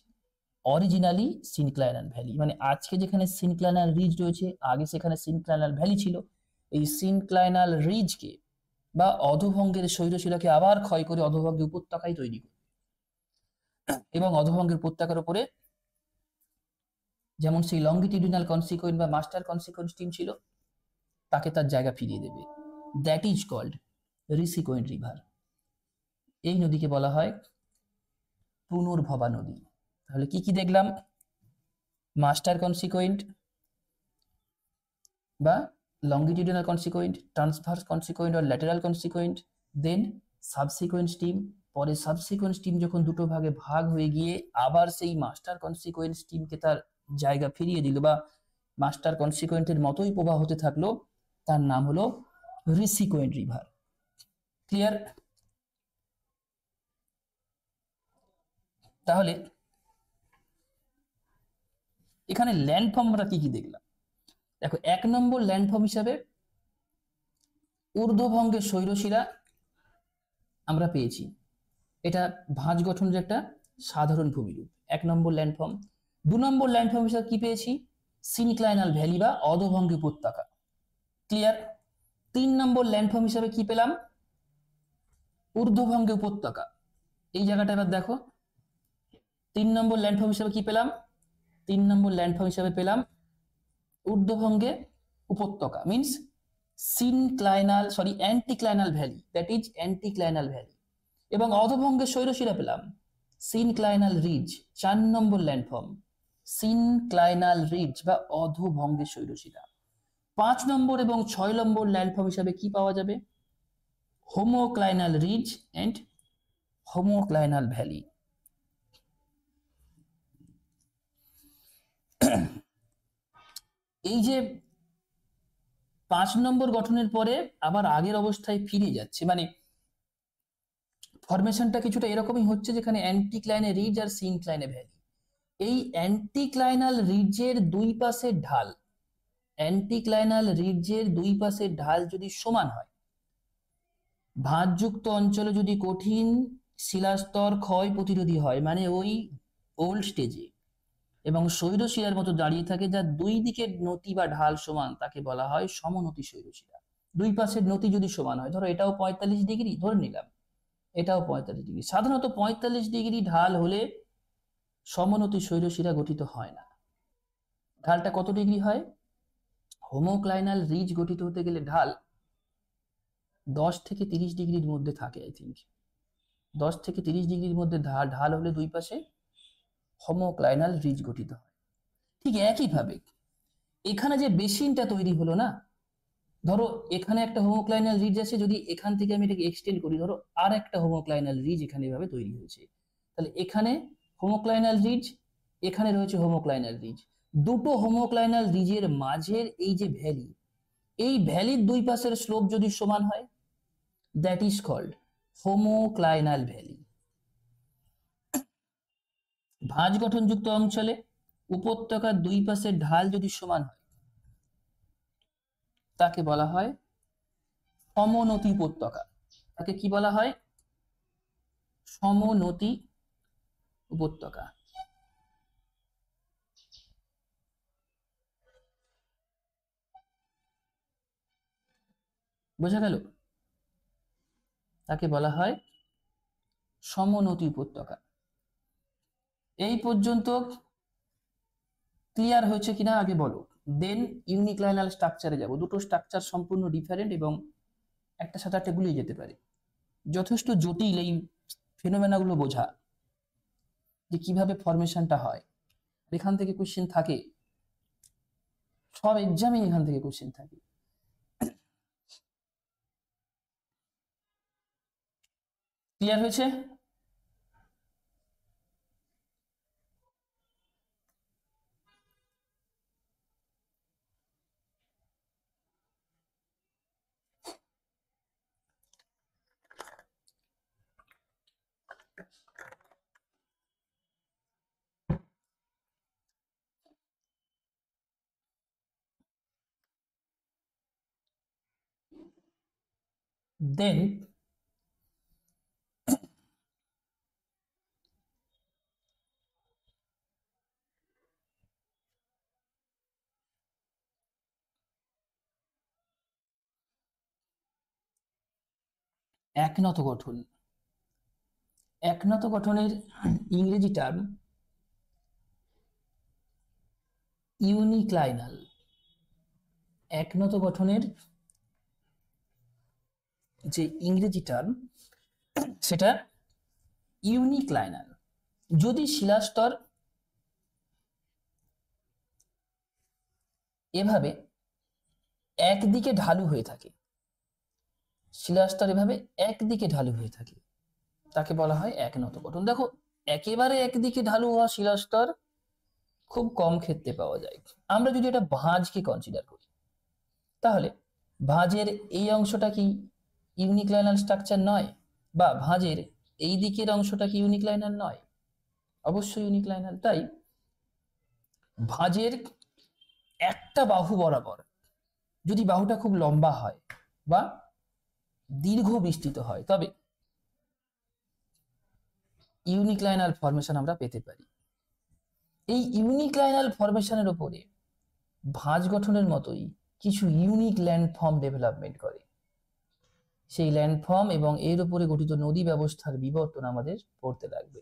A: Originally synclinal valley, মানে আজকে যেখানে synclinal ridge রয়েছে, আগে সেখানে synclinal valley ছিল। এই synclinal ridge কে বা অধভঙ্গের শৈলশিলাকে আবার ক্ষয় করে অধভঙ্গের উপত্যকায় তৈরি করে, এবং অধভঙ্গের উপত্যকার উপরে যেমন সেই লঙ্গিটিউডিনাল কনসিকুয়েন্ট বা মাস্টার কনসিকুয়েন্ট স্টিম ছিল, তাকে তার জায়গা ফিরিয়ে দেবে। That is called resequent river. এই নদীকে বলা হয় পুনর্ভবা নদী। তাহলে কি কি দেখলাম? মাস্টার কনসিকুয়েন্ট বা লঙ্গিটিউডিনাল কনসিকুয়েন্ট, ট্রান্সভার্স কনসিকুয়েন্ট আর ল্যাটেরাল কনসিকুয়েন্ট, দেন সাবসিকুয়েন্ট স্টিম। পরে সাবসিকুয়েন্ট স্টিম যখন দুটো ভাগে ভাগ হয়ে গিয়ে আবার সেই মাস্টার কনসিকুয়েন্ট স্টিমকে তার জায়গা ফিরিয়ে দিল বা মাস্টার কনসিকুয়েন্টের মতোই প্রবাহ হতে থাকলো, তার নাম হলো রিসিকুয়েন্ট রিভার। ক্লিয়ার? তাহলে এখানে ল্যান্ডফর্ম আমরা কি কি দেখলাম? দেখো, 1 নম্বর ল্যান্ডফর্ম হিসাবে ঊর্ধ্বভঙ্গের শৈলশিরা আমরা পেয়েছি। এটা ভাঁজ গঠনের একটা সাধারণ ভূমিরূপ, 1 নম্বর ল্যান্ডফর্ম। 2 নম্বর ল্যান্ডফর্ম হিসাবে কি পেয়েছি? সিনক্লাইনাল ভ্যালি বা অধভঙ্গী উপত্যকা। ক্লিয়ার? 3 নম্বর ল্যান্ডফর্ম হিসাবে কি পেলাম? ঊর্ধ্বভঙ্গী উপত্যকা। এই জায়গাটা এবার দেখো, 3 নম্বর ল্যান্ডফর্ম হিসাবে কি পেলাম? 3 নম্বর ল্যান্ডফর্ম হিসাবে পেলাম ঊর্ধ্বভঙ্গে উপত্যকা, means synclinal anticlinal valley, that is anticlinal valley. এবং অধভঙ্গের শৈলশিরা পেলাম synclinal ridge, 4 number landform synclinal ridge বা অধভঙ্গের শৈলশিরা। 5 নম্বর এবং 6 নম্বর ল্যান্ডফর্ম হিসাবে কি পাওয়া যাবে? হোমোক্লাইনাল রিজ এন্ড হোমোক্লাইনাল ভ্যালি। এই যে 5 নম্বর গঠনের পরে আবার আগের অবস্থায় ফিরে যাচ্ছে, মানে ফরমেশনটা কিছুটা এরকমই হচ্ছে, যেখানে অ্যান্টিক্লাইনে রিজ আর সিনক্লাইনে ভ্যালি। এই অ্যান্টিক্লাইনাল রিডজের দুই পাশের ঢাল, অ্যান্টিক্লাইনাল রিডজের দুই পাশের ঢাল যদি সমান হয়, ভাঁজযুক্ত অঞ্চলে যদি কঠিন শিলাস্তর ক্ষয় প্রতিরোধী হয়, মানে ওই ওল্ড স্টেজে, এবং শৈলশিলার মতো দাঁড়িয়ে থাকে, যার দুই দিকের নতি বা ঢাল সমান, তাকে বলা হয় সমনতি শৈলশিলা। দুই পাশের নতি যদি সমান হয়, ধরো এটাও 45 ডিগ্রি ধরে নিলাম, এটাও 45 ডিগ্রি, সাধারণত 45 ডিগ্রি ঢাল হলে সমনতি শৈলশিলা গঠিত হয় না। ঢালটা কত ডিগ্রি হয়? হোমোক্লাইনাল রিজ গঠিত হতে গেলে ঢাল 10 থেকে 30 ডিগ্রির মধ্যে থাকে, আই থিঙ্ক 10 থেকে 30 ডিগ্রির মধ্যে ঢাল হলে দুই পাশে হোমোক্লাইনাল রিজ গঠিত হয়। ঠিক একইভাবে এখানে যে বেসিনটা তৈরি হলো না, ধরো এখানে একটা হোমোক্লাইনাল রিজ আছে, যদি এখান থেকে আমি এটাকে এক্সটেন্ড করি, ধরো আর একটা হোমোক্লাইনাল রিজ এখানে এভাবে তৈরি হয়েছে, তাহলে এখানে হোমোক্লাইনাল রিজ, এখানে রয়েছে হোমোক্লাইনাল রিজ, দুটো হোমোক্লাইনাল রিজের মাঝের এই যে ভ্যালি, এই ভ্যালির দুই পাশের স্লোপ যদি সমান হয়, দ্যাট ইজ কল্ড হোমোক্লাইনাল ভ্যালি। ভাঁজ গঠনযুক্ত অঞ্চলে উপত্যকার দুই পাশের ঢাল যদি সমান হয়, তাকে বলা হয় সমনতি উপত্যকা। তাকে কি বলা হয়? সমনতি উপত্যকা। বোঝা গেল? তাকে বলা হয় সমনতি উপত্যকা। এই পর্যন্ত ক্লিয়ার হয়েছে কিনা আগে বলো, দেন ইউনিক্লাইনাল স্ট্রাকচারে যাব। দুটো স্ট্রাকচার সম্পূর্ণ ডিফারেন্ট এবং একটা সাথে একটা গুলিয়ে যেতে পারে। যথেষ্ট জটিল এই ফেনোমেনাগুলো বোঝা, যে কিভাবে ফরমেশনটা হয়। এখান থেকে কোশ্চেন থাকে, সব এক্সামে এখান থেকে কোশ্চেন থাকে। ক্লিয়ার হয়েছে? দেন একনত গঠন। একনত গঠনের ইংরেজি টার্ম ইউনিক্লাইনাল। একনত গঠনের যে ইংরেজি টার্ম, সেটা ইউনিক্লাইনাল। যদি শিলাস্তর এভাবে একদিকে ঢালু হয়ে থাকে, শিলাস্তর এভাবে একদিকে ঢালু হয়ে থাকে, তাকে বলা হয় একনত গঠন। দেখো, একেবারে একদিকে ঢালু হওয়া শিলাস্তর খুব কম ক্ষেত্রে পাওয়া যায়। আমরা যদি এটা ভাঁজকে কনসিডার করি, তাহলে ভাঁজের এই অংশটা কি ইউনিক্লাইনাল স্ট্রাকচার নয়? বা ভাঁজের এই দিকের অংশটা কি ইউনিক্লাইনাল নয়? অবশ্যই ইউনিক্লাইনাল। তাই ভাঁজের একটা বাহু বরাবর যদি বাহুটা খুব লম্বা হয় বা দীর্ঘ বিস্তৃত হয়, তবে ইউনিক্লাইনাল ফরমেশন আমরা পেতে পারি। এই ইউনিক্লাইনাল ফরমেশনের উপরে ভাঁজ গঠনের মতোই কিছু ইউনিক ল্যান্ডফর্ম ডেভেলপমেন্ট করে। সেই ল্যান্ডফর্ম এবং এর উপরে গঠিত নদী ব্যবস্থার বিবর্তন আমাদের পড়তে লাগবে।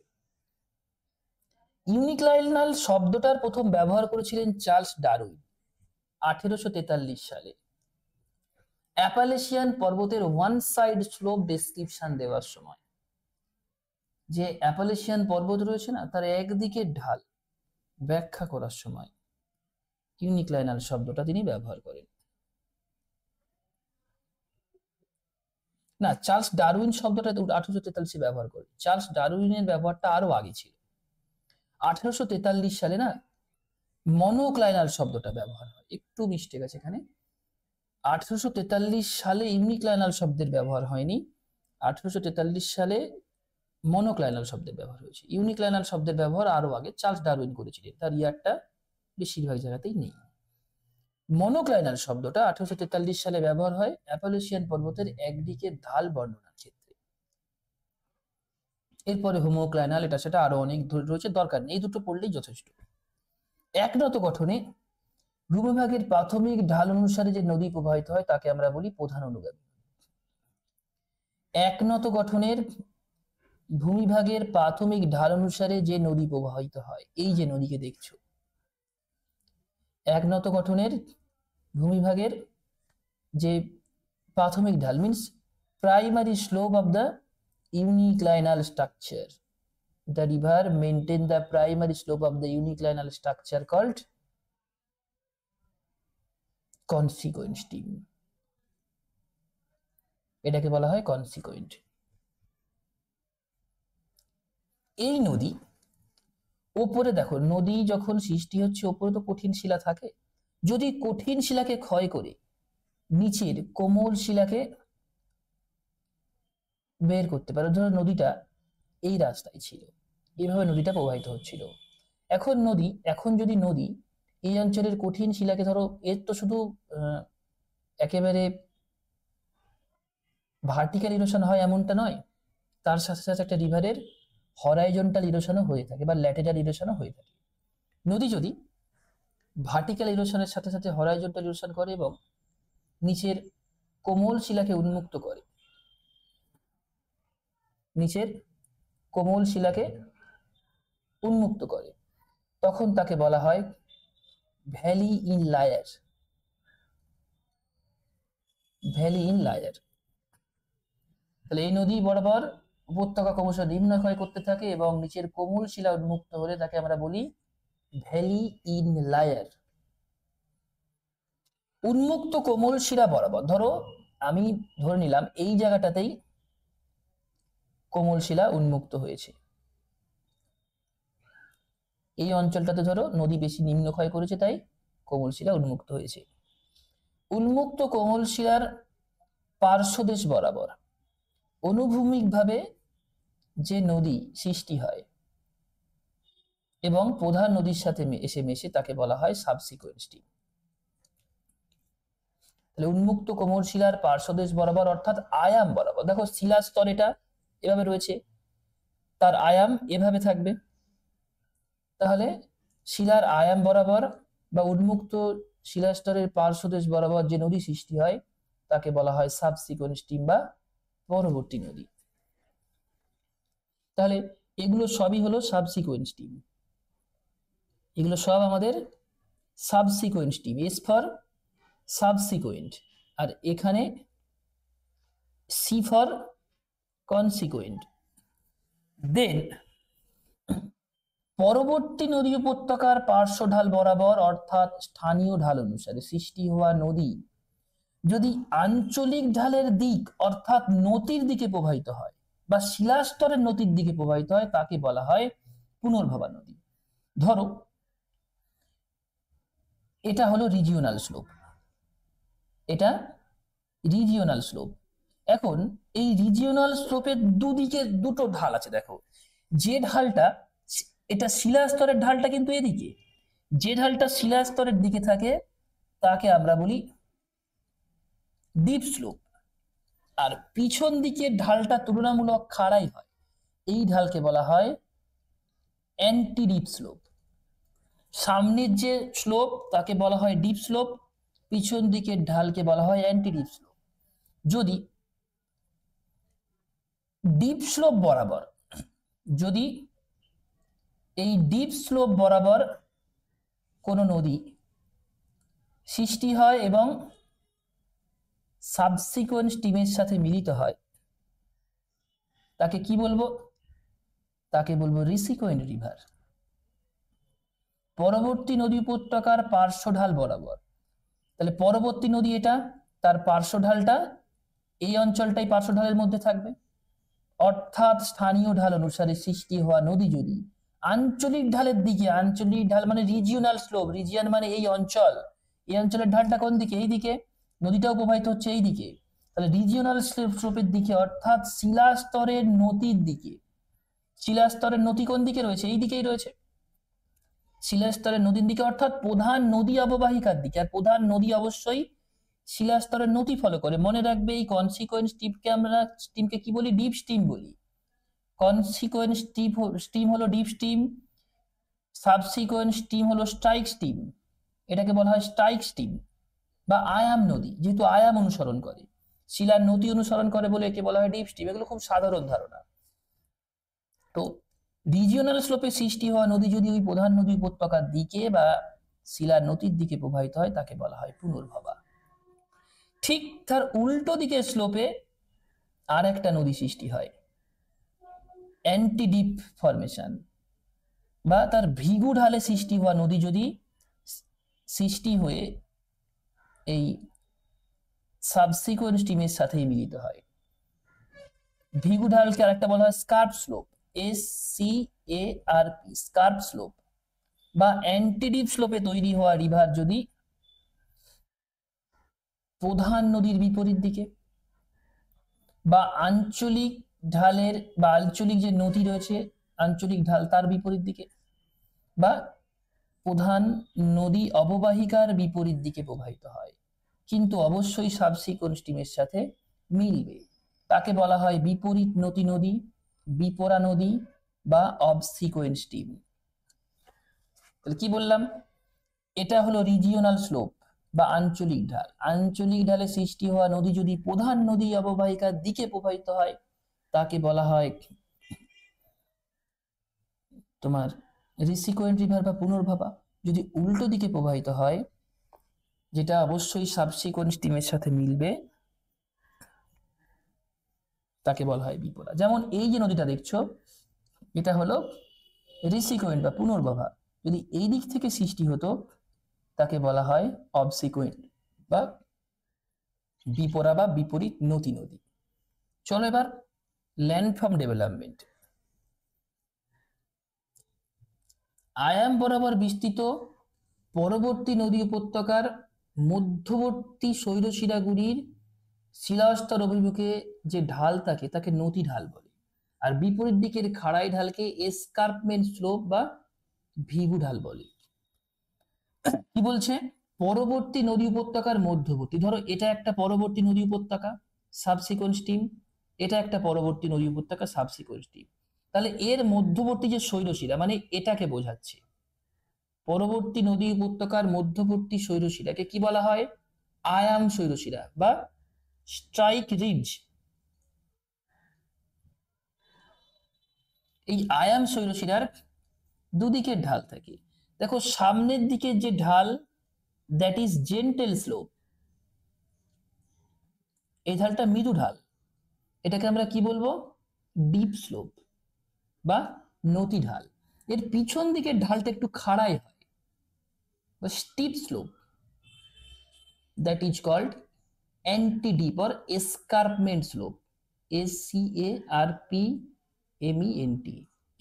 A: ইউনিক্লাইনাল শব্দটার প্রথম ব্যবহার করেছিলেন চার্লস ডারউইন 1843 সালে, অ্যাপালেশিয়ান পর্বতের ওয়ান সাইড স্লোপ ডেসক্রিপশন দেওয়ার সময়। যে অ্যাপালেশিয়ান পর্বত রয়েছে না, তার একদিকে ঢাল ব্যাখ্যা করার সময় ইউনিক্লাইনাল শব্দটা তিনি ব্যবহার করেন। না, চার্লস ডারউইন শব্দটা 1843 ব্যবহার করে। চার্লস ডারউইনের ব্যবহারটা আরো আগে ছিল। 1843 সালে না মনোক্লাইনাল শব্দটা ব্যবহার হয়, একটু মিস্টেক আছে এখানে। 1843 সালে ইউনিক্লাইনাল শব্দের ব্যবহার হয়নি। 1843 সালে মনোক্লাইনাল শব্দের ব্যবহার হয়েছে। ইউনিক্লাইনাল শব্দের ব্যবহার আরো আগে চার্লস ডারউইন করেছিলেন, তার ইয়ারটা বেশিরভাগ জায়গাতেই নেই। মনোক্লাইনাল শব্দটা 1843 সালে ব্যবহার হয় অ্যাপালেশিয়ান পর্বতের একদিকে ঢাল বর্ণনার ক্ষেত্রে। এরপরে হোমোক্লাইনাল, এটা সেটা আরো অনেক রয়েছে, দরকার নেই, এই দুটো পড়লেই যথেষ্ট। একনত গঠনে ভূমিভাগের প্রাথমিক ঢাল অনুসারে যে নদী প্রবাহিত হয় তাকে আমরা বলি প্রধান অনুগামী। একনত গঠনের ভূমিভাগের প্রাথমিক ঢাল অনুসারে যে নদী প্রবাহিত হয়, এই যে নদীকে দেখছো, একনত গঠনের ভূমিভাগের যে প্রাথমিক ঢাল means primary slope of the uniclinal structure, the river maintain the primary slope of the uniclinal structure called consequent stream, এটাকে বলা হয় consequent। এই নদী ওপরে দেখো, নদী যখন সৃষ্টি হচ্ছে ওপরে তো কঠিন শিলা থাকে, যদি কঠিন শিলাকে ক্ষয় করে নিচের কোমল শিলাকে বের করতে পারে, ধরো নদীটা এই রাস্তায় ছিল, এইভাবে নদীটা প্রবাহিত হচ্ছিল, এখন যদি নদী এই অঞ্চলের কঠিন শিলাকে, ধরো এর তো শুধু একেবারে ভার্টিক্যাল ইরোশন হয় এমনটা নয়, তার সাথে সাথে একটা রিভারের হরাইজন্টাল ইরোশনও হয়ে থাকে বা ল্যাটেরাল ইরোশনও হয়ে থাকে। নদী যদি ভার্টিক্যাল ইরোশনের সাথে সাথে হরাইজন্টাল ইরোশন করে এবং নিচের কোমল শিলাকে উন্মুক্ত করে, তখন তাকে বলা হয় ভ্যালি ইন লায়ার। তাহলে এই নদী বরাবর উপত্যকা ক্রমশ নিম্নক্ষয় করতে থাকে এবং নিচের কোমল শিলা উন্মুক্ত হলে তাকে আমরা বলি ভ্যালি ইন লায়ার। উন্মুক্ত কোমল শিলা বরাবর, ধরো আমি ধরে নিলাম এই জায়গাটাতেই কোমল শিলা উন্মুক্ত হয়েছে, এই অঞ্চলটাতে ধরো নদী বেশি নিম্নক্ষয় করেছে তাই কোমল শিলা উন্মুক্ত হয়েছে। উন্মুক্ত কোমল শিলার পার্শ্বদেশ বরাবর অনুভূমিকভাবে যে নদী সৃষ্টি হয় এবং প্রধান নদীর সাথে এসে মেশে তাকে বলা হয় সাবসিকুয়েন্ট স্ট্রিম। তাহলে উন্মুক্ত কোমল শিলার পার্শ্বদেশ বরাবর অর্থাৎ আয়াম বরাবর, দেখো শিলার স্তর এটা এভাবে রয়েছে, তার আয়াম এভাবে থাকবে, তাহলে শিলার আয়াম বরাবর বা উন্মুক্ত শিলাস্তরের পার্শ্বদেশ বরাবর যে নদী সৃষ্টি হয় তাকে বলা হয় সাবসিকুয়েন্ট স্ট্রিম বা পরবর্তী নদী। তাহলে এগুলো সবই হলো সাবসিকুয়েন্ট স্ট্রিম, এগুলো সব আমাদের subsequent stream, S for subsequent, আর এখানে সি ফর কনসিকুয়েন্ট। দেন পরবর্তী নদী উপত্যকার পার্শ্ব ঢাল বরাবর অর্থাৎ স্থানীয় ঢাল অনুসারে সৃষ্টি হওয়া নদী যদি আঞ্চলিক ঢালের দিক অর্থাৎ নতির দিকে প্রবাহিত হয় বা শিলাস্তরের নতির দিকে প্রবাহিত হয় তাকে বলা হয় পুনর্ভবা নদী। ধরো এটা হলো রিজিওনাল স্লোপ, এটা রিজিওনাল স্লোপ। এখন এই রিজিওনাল স্লোপের দুদিকে দুটো ঢাল আছে, দেখো যে ঢালটা এটা শিলাস্তরের ঢালটা কিন্তু এদিকে, যে ঢালটা শিলাস্তরের দিকে থাকে তাকে আমরা বলি ডিপ স্লোপ, আর পিছন দিকে ঢালটা তুলনামূলক খাড়াই হয়, এই ঢালকে বলা হয় অ্যান্টি ডিপ স্লোপ। সামনের যে স্লোপ তাকে বলা হয় ডিপ স্লোপ, পিছন দিকের ঢালকে বলা হয় অ্যান্টি ডিপ স্লোপ। যদি ডিপ স্লোপ বরাবর, যদি এই ডিপ স্লোপ বরাবর কোনো নদী সৃষ্টি হয় এবং সাবসিকুয়েন্ট স্ট্রিমের সাথে মিলিত হয় তাকে কি বলবো? তাকে বলবো রিসিকুয়েন্ট রিভার। পরবর্তী নদী উপত্যকার পার্শ্ব ঢাল বরাবর, তাহলে পরবর্তী নদী এটা, তার পার্শ্ব ঢালটা এই অঞ্চলটাই পার্শ্ব ঢালের মধ্যে থাকবে, অর্থাৎ স্থানীয় ঢাল অনুসারে সৃষ্টি হওয়া নদী যদি আঞ্চলিক ঢালের দিকে, আঞ্চলিক ঢাল মানে রিজিওনাল স্লোপ, রিজিয়ন মানে এই অঞ্চল, এই অঞ্চলের ঢালটা কোন দিকে? এই দিকে, নদীটাও প্রবাহিত হচ্ছে এই দিকে, তাহলে রিজিওনাল স্লোপের দিকে অর্থাৎ শিলাস্তরের নতির দিকে শিলাস্তরের নদী কোন দিকে রয়েছে? এই দিকেই রয়েছে, শিলাস্তরের নদীর দিকে, অর্থাৎ প্রধান নদী অববাহিকার দিকে। আর প্রধান নদী অবশ্যই শিলাস্তরের নদী ফলো করে। মনে রাখবে এই কনসিকুয়েন্স স্টিমকে কি বলি? ডিপ স্টিম বলি। কনসিকুয়েন্স স্টিম হলো ডিপ স্টিম, সাবসিকুয়েন্ট স্টিম হলো স্ট্রাইক স্টিম। এটাকে বলা হয় স্ট্রাইক স্টিম বা আয়াম নদী, যেহেতু আয়াম অনুসরণ করে, শিলার নদী অনুসরণ করে বলে একে বলা হয় ডিপ স্টিম। এগুলো খুব সাধারণ ধারণা। তো রিজিওনাল স্লোপে সৃষ্টি হওয়া নদী যদি ওই প্রধান নদী উপত্যকার দিকে বা শিলার নদীর দিকে প্রবাহিত হয় তাকে বলা হয় পুনর্ভবা। ঠিক তার উল্টো দিকের স্লোপে আর একটা নদী সৃষ্টি হয়, অ্যান্টি ডিপ ফরমেশন, বা তার ভিগু ঢালে সৃষ্টি হওয়া নদী যদি সৃষ্টি হয়ে এই সাবসিকুয়েন্ট স্ট্রিমের সাথেই মিলিত হয়। ভিগু ঢালকে আরেকটা বলা হয় স্কার্প স্লোপ, SCARP, স্কার্প স্লোপ। বা অ্যান্টিডিপ স্লোপে তৈরি হওয়া রিভার যদি প্রধান নদীর বিপরীত দিকে বা আঞ্চলিক ঢালের বা আঞ্চলিক যে নদী রয়েছে আঞ্চলিক ঢাল তার বিপরীত দিকে বা প্রধান নদী অববাহিকার বিপরীত দিকে প্রবাহিত হয়, কিন্তু অবশ্যই সাবসিকুয়েন্ট স্ট্রিমের সাথে মিলবে, তাকে বলা হয় বিপরীত নদী নদী, বিপরা নদী বা অবসিকুয়েন্ট স্ট্রিম। তাহলে কি বললাম? এটা হলো রিজিওনাল স্লোপ বা আঞ্চলিক ঢাল। আঞ্চলিক ঢালে সৃষ্টি হওয়া নদী যদি প্রধান নদী অববাহিকার দিকে প্রবাহিত হয় তাকে বলা হয় তোমার রিসিকুয়েন্ট রিভার বা পুনর্ভবা। যদি উল্টো দিকে প্রবাহিত হয়, যেটা অবশ্যই সাবসিকুয়েন্ট স্ট্রিমের সাথে মিলবে, তাকে বলা হয় বিপরা। যেমন এই যে নদীটা দেখছো, এটা হলো রিসিকুয়েন্ট বা পুনর্ভবা। যদি এই দিক থেকে সৃষ্টি হতো তাকে বলা হয় অবসিকুয়েন্ট বা বিপরা বা বিপরীত নদী নদী। চলো এবার ল্যান্ডফর্ম ডেভেলপমেন্ট। আয়াম বরাবর বিস্তৃত পরবর্তী নদী উপত্যকার মধ্যবর্তী শৈলশিরাগুলির শিলাস্তর অভিমুখে যে ঢাল থাকে তাকে নদী ঢাল বলে, আর বিপরীত দিকের খাড়াই ঢালকে এসকার্পমেন্ট স্লোপ বা ভিগু ঢাল বলে। কি বলছে? পরবর্তী নদী উপত্যকার মধ্যবর্তী, ধরো এটা একটা পরবর্তী নদী উপত্যকা সাবসিকুয়েন্ট স্ট্রিম, এটা একটা পরবর্তী নদী উপত্যকা সাবসিকুয়েন্ট স্ট্রিম, তাহলে এর মধ্যবর্তী যে শৈলশিরা মানে এটাকে বোঝাচ্ছে। পরবর্তী নদী উপত্যকার মধ্যবর্তী শৈলশিরাকে কি বলা হয়? আয়াম শৈলশিরা বা স্ট্রাইক রিজ। এই আয়াম শৈলশিরার দুদিকের ঢাল থাকে। দেখো সামনের দিকের যে ঢাল, দ্যাট ইজ জেন্টেল স্লোপ, এই ঢালটা মৃদু ঢাল, এটাকে আমরা কি বলবো? ডিপ স্লোপ বা নতি ঢাল। এর পিছন দিকের ঢালটা একটু খাড়াই হয় বা steep slope, that is called anti dip or escarpment slope, SCARPMENT,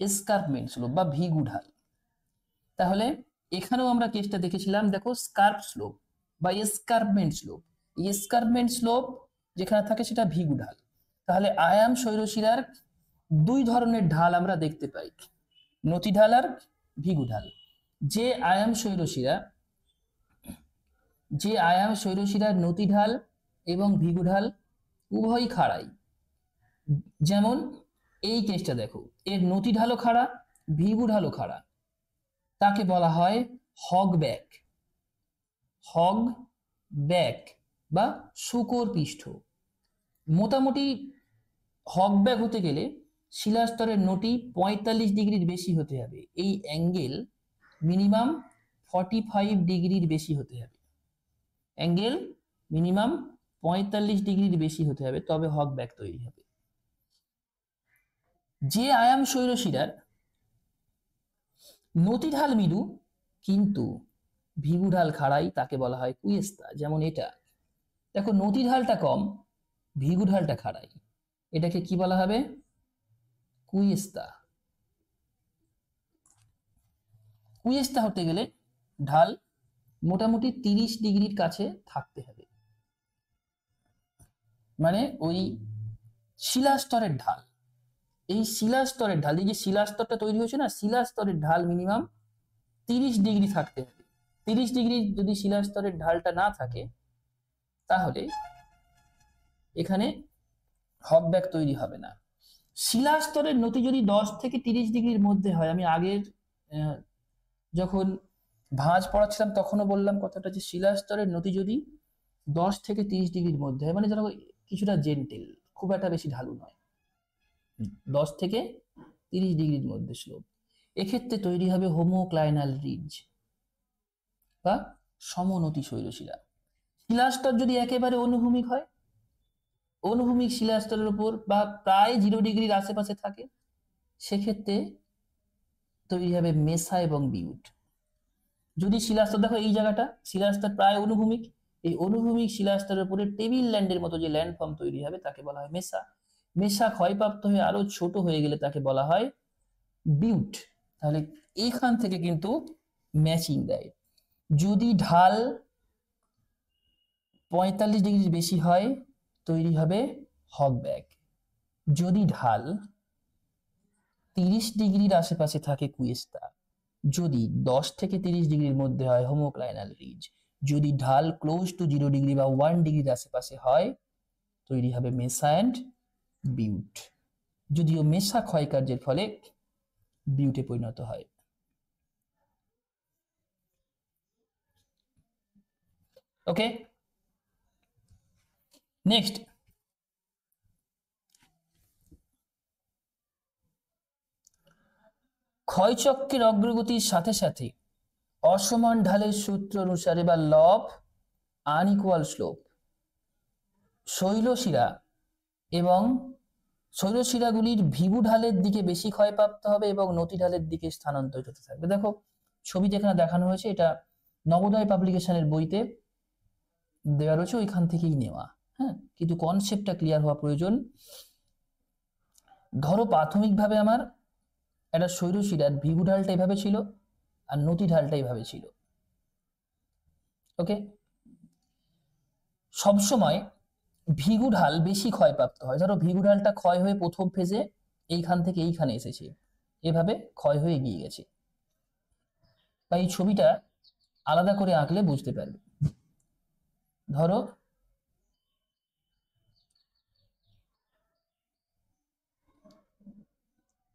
A: escarpment slope বা ভিগু ঢাল। তাহলে এখানেও আমরা কেসটা দেখেছিলাম, দেখো স্কার্প স্লোপ বা এসকার্পমেন্ট স্লোপ, এসকার্পমেন্ট স্লোপ যেখানে থাকে সেটা ভিগু ঢাল। তাহলে আয়াম শৈলশিরার দুই ধরনের ঢাল আমরা দেখতে পাই, নতি ঢাল আর ভিগু ঢাল। যে আয়াম শৈলশিরার নতি ঢাল এবং ভিগু ঢাল উভয়ই খাড়াই, যেমন এই কেসটা দেখো, এর নতি ঢালও খাড়া ভিগু ঢালও খাড়া, তাকে বলা হয় হগ ব্যাক বা শুকর পৃষ্ঠ। মোটামুটি হগ ব্যাক হতে গেলে শিলাস্তরের নটি 45 ডিগ্রির বেশি হতে হবে, এই অ্যাঙ্গেল মিনিমাম 45 ডিগ্রির বেশি হতে হবে, অ্যাঙ্গেল মিনিমাম 45 ডিগ্রির বেশি হতে হবে, তবে হগ ব্যাক তৈরি হবে। যে আয়াম শৈলশিরার নতি ঢাল মৃদু কিন্তু ভিগু ঢাল খাড়াই তাকে বলা হয় কুয়েস্তা। যেমন এটা দেখো, নতি ঢালটা কম ভিগু ঢালটা খাড়াই, এটাকে কি বলা হবে? কুয়েস্তা। কুয়েস্তা হতে গেলে ঢাল মোটামুটি 30 ডিগ্রির কাছে থাকতে হবে, মানে ওই শিলাস্তরের ঢাল এই শিলাস্তরের ঢাল, এই যে শিলাস্তরটা তৈরি হয়েছে না, শিলাস্তরের ঢাল মিনিমাম 30 ডিগ্রি থাকতে হবে। 30 ডিগ্রি যদি শিলাস্তরের ঢালটা না থাকে তাহলে এখানে হপব্যাক তৈরি হবে না। শিলাস্তরের নতি যদি 10 থেকে 30 ডিগ্রির মধ্যে হয়, আমি আগের যখন ভাঁজ পড়াচ্ছিলাম তখনও বললাম কথাটা, যে শিলাস্তরের নতি যদি 10 থেকে 30 ডিগ্রির মধ্যে হয়, মানে ধরো কিছুটা জেন্টেল, খুব একটা বেশি ঢালু নয়, 10 থেকে 30 ডিগ্রির মধ্যে স্লোপ, এক্ষেত্রে তৈরি হবে হোমোক্লাইনাল রিজ বা সমনতি শৈলশিলা। শিলাস্তর যদি একেবারে অনুভূমিক হয়, অনুভূমিক শিলাস্তরের উপর বা প্রায় 0 ডিগ্রির আশেপাশে থাকে, সেক্ষেত্রে তৈরি হবে মেসা এবং বিউট। যদি শিলাস্তর, দেখো এই জায়গাটা শিলাস্তর প্রায় অনুভূমিক, এই অনুভূমিক শিলাস্তরের উপরে টেবিল ল্যান্ডের মতো যে ল্যান্ডফর্ম তৈরি হবে তাকে বলা হয় মেসা। মেসা ক্ষয়প্রাপ্ত হয়ে আরো ছোট হয়ে গেলে তাকে বলা হয় বিউট। তাহলে এইখান থেকে কিন্তু ম্যাচিং দেয়। যদি ঢাল 45 ডিগ্রির বেশি হয় তৈরি হবে হপব্যাক। যদি ঢাল 30 ডিগ্রির আশেপাশে থাকে কুয়েস্তা। যদি 10 থেকে 30 ডিগ্রির মধ্যে হয় হোমোক্লাইনাল রিজ। যদি ঢাল ক্লোজ টু 0 ডিগ্রি বা 1 ডিগ্রির আশেপাশে হয় তৈরি হবে মেসা অ্যান্ড বিউট। যদিও মেসা ক্ষয়কার্যের ফলে বিউটে পরিণত হয়। ওকে, নেক্সট, ক্ষয়চক্রের অগ্রগতির সাথে সাথে অসমান ঢালের সূত্র অনুসারে বা ল অফ আনইকুয়াল স্লোপ শৈলশিরা এবং শৈলশিরাগুলির ভিগু ঢালের দিকে বেশি ক্ষয়প্রাপ্ত হবে এবং নতি ঢালের দিকে স্থানান্তরিত হতে থাকবে। দেখো ছবি যেখানে দেখানো হয়েছে এটা নবোদয় পাবলিকেশনের বইতে দেওয়া রয়েছে, ওইখান থেকেই নেওয়া। হ্যাঁ, কিন্তু কনসেপ্টটা ক্লিয়ার হওয়া প্রয়োজন। ধরো প্রাথমিকভাবে আমার একটা শৈলশিরার ভিগু ঢালটা এভাবে ছিল আর নতি ঢালটা এইভাবে ছিল। ওকে, সবসময় ভিগু ঢাল বেশি ক্ষয়প্রাপ্ত হয়। ধরো ভিগু ঢালটা ক্ষয় হয়ে প্রথম ফেজে এইখান থেকে এইখানে এসেছে, এভাবে ক্ষয় হয়ে এগিয়ে গেছে। তাই ছবিটা আলাদা করে আঁকলে বুঝতে পারবে। ধরো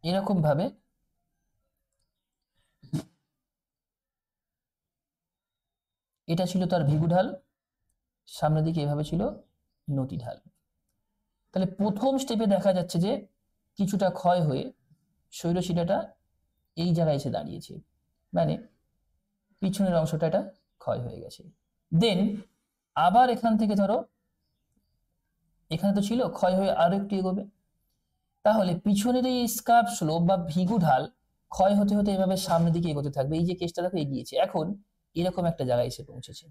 A: এরকম ভাবে এটা ছিল তার ভিগু ঢাল, সামনের দিকে এভাবে ছিল নতি ঢাল। তাহলে প্রথম স্টেপে দেখা যাচ্ছে যে কিছুটা ক্ষয় হয়ে শৈলশিরাটা এই জায়গায় এসে দাঁড়িয়েছে, মানে পিছনের অংশটা এটা ক্ষয় হয়ে গেছে। দেন আবার এখান থেকে ধরো এখানে তো ছিল, ক্ষয় হয়ে আরো একটু এগোবে, তাহলে পিছনের এই স্কার্প স্লোপ বা ভিগু ঢাল ক্ষয় হতে হতে এভাবে সামনের দিকে এগোতে থাকবে। এই যে কেসটা দেখো এগিয়েছে, এখন এরকম একটা জায়গায় এসে পৌঁছেছে।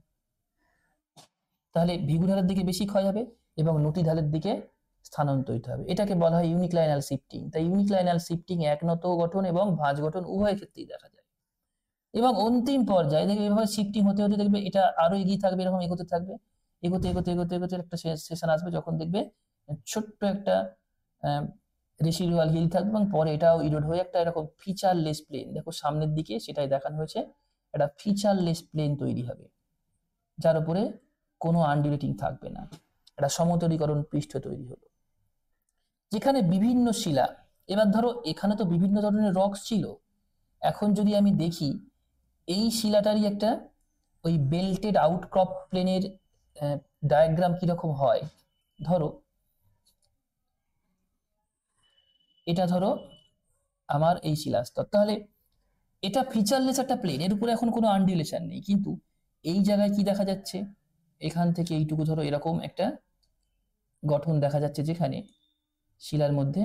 A: তাহলে ভিগু ঢালের দিকে বেশি ক্ষয় হবে এবং নতি ঢালের দিকে স্থানান্তরিত হবে। এটাকে বলা হয় ইউনিক্লাইনাল শিফটিং। তাই ইউনিক্লাইনাল শিফটিং একনত গঠন এবং ভাঁজ গঠন উভয় ক্ষেত্রেই দেখা যায়। এবং অন্তিম পর্যায়ে দেখবে এভাবে শিফটিং হতে হতে দেখবে এটা আরো এগিয়ে থাকবে, এরকম এগোতে থাকবে, এগোতে এগোতে এগোতে এগোতে একটা সেশন আসবে যখন দেখবে ছোট্ট একটা রেসিডুয়াল হিল থাকবে এবং পরে এটাও ইরোড হয়ে একটা এরকম ফিচারলেস প্লেন, দেখো সামনের দিকে সেটাই দেখানো হয়েছে, একটা ফিচারলেস প্লেন তৈরি হবে যার উপরে কোনো আনডিউলেটিং থাকবে না, একটা সমতলীকরণ পৃষ্ঠ তৈরি হলো যেখানে বিভিন্ন শিলা। এবার ধরো এখানে তো বিভিন্ন ধরনের রক্স ছিল, এখন যদি আমি দেখি এই শিলাটারই একটা ওই বেল্টেড আউটক্রপ প্লেনের ডায়াগ্রাম কিরকম হয়। ধরো এটা ধরো আমার এই শিলাস্তর, তাহলে এটা ফিচারলেস একটা প্লেন, এর উপরে এখন কোনো আনডিউলেশন নেই, কিন্তু এই জায়গায় কি দেখা যাচ্ছে, এখান থেকে এইটুকু ধরো এরকম একটা গঠন দেখা যাচ্ছে যেখানে শিলার মধ্যে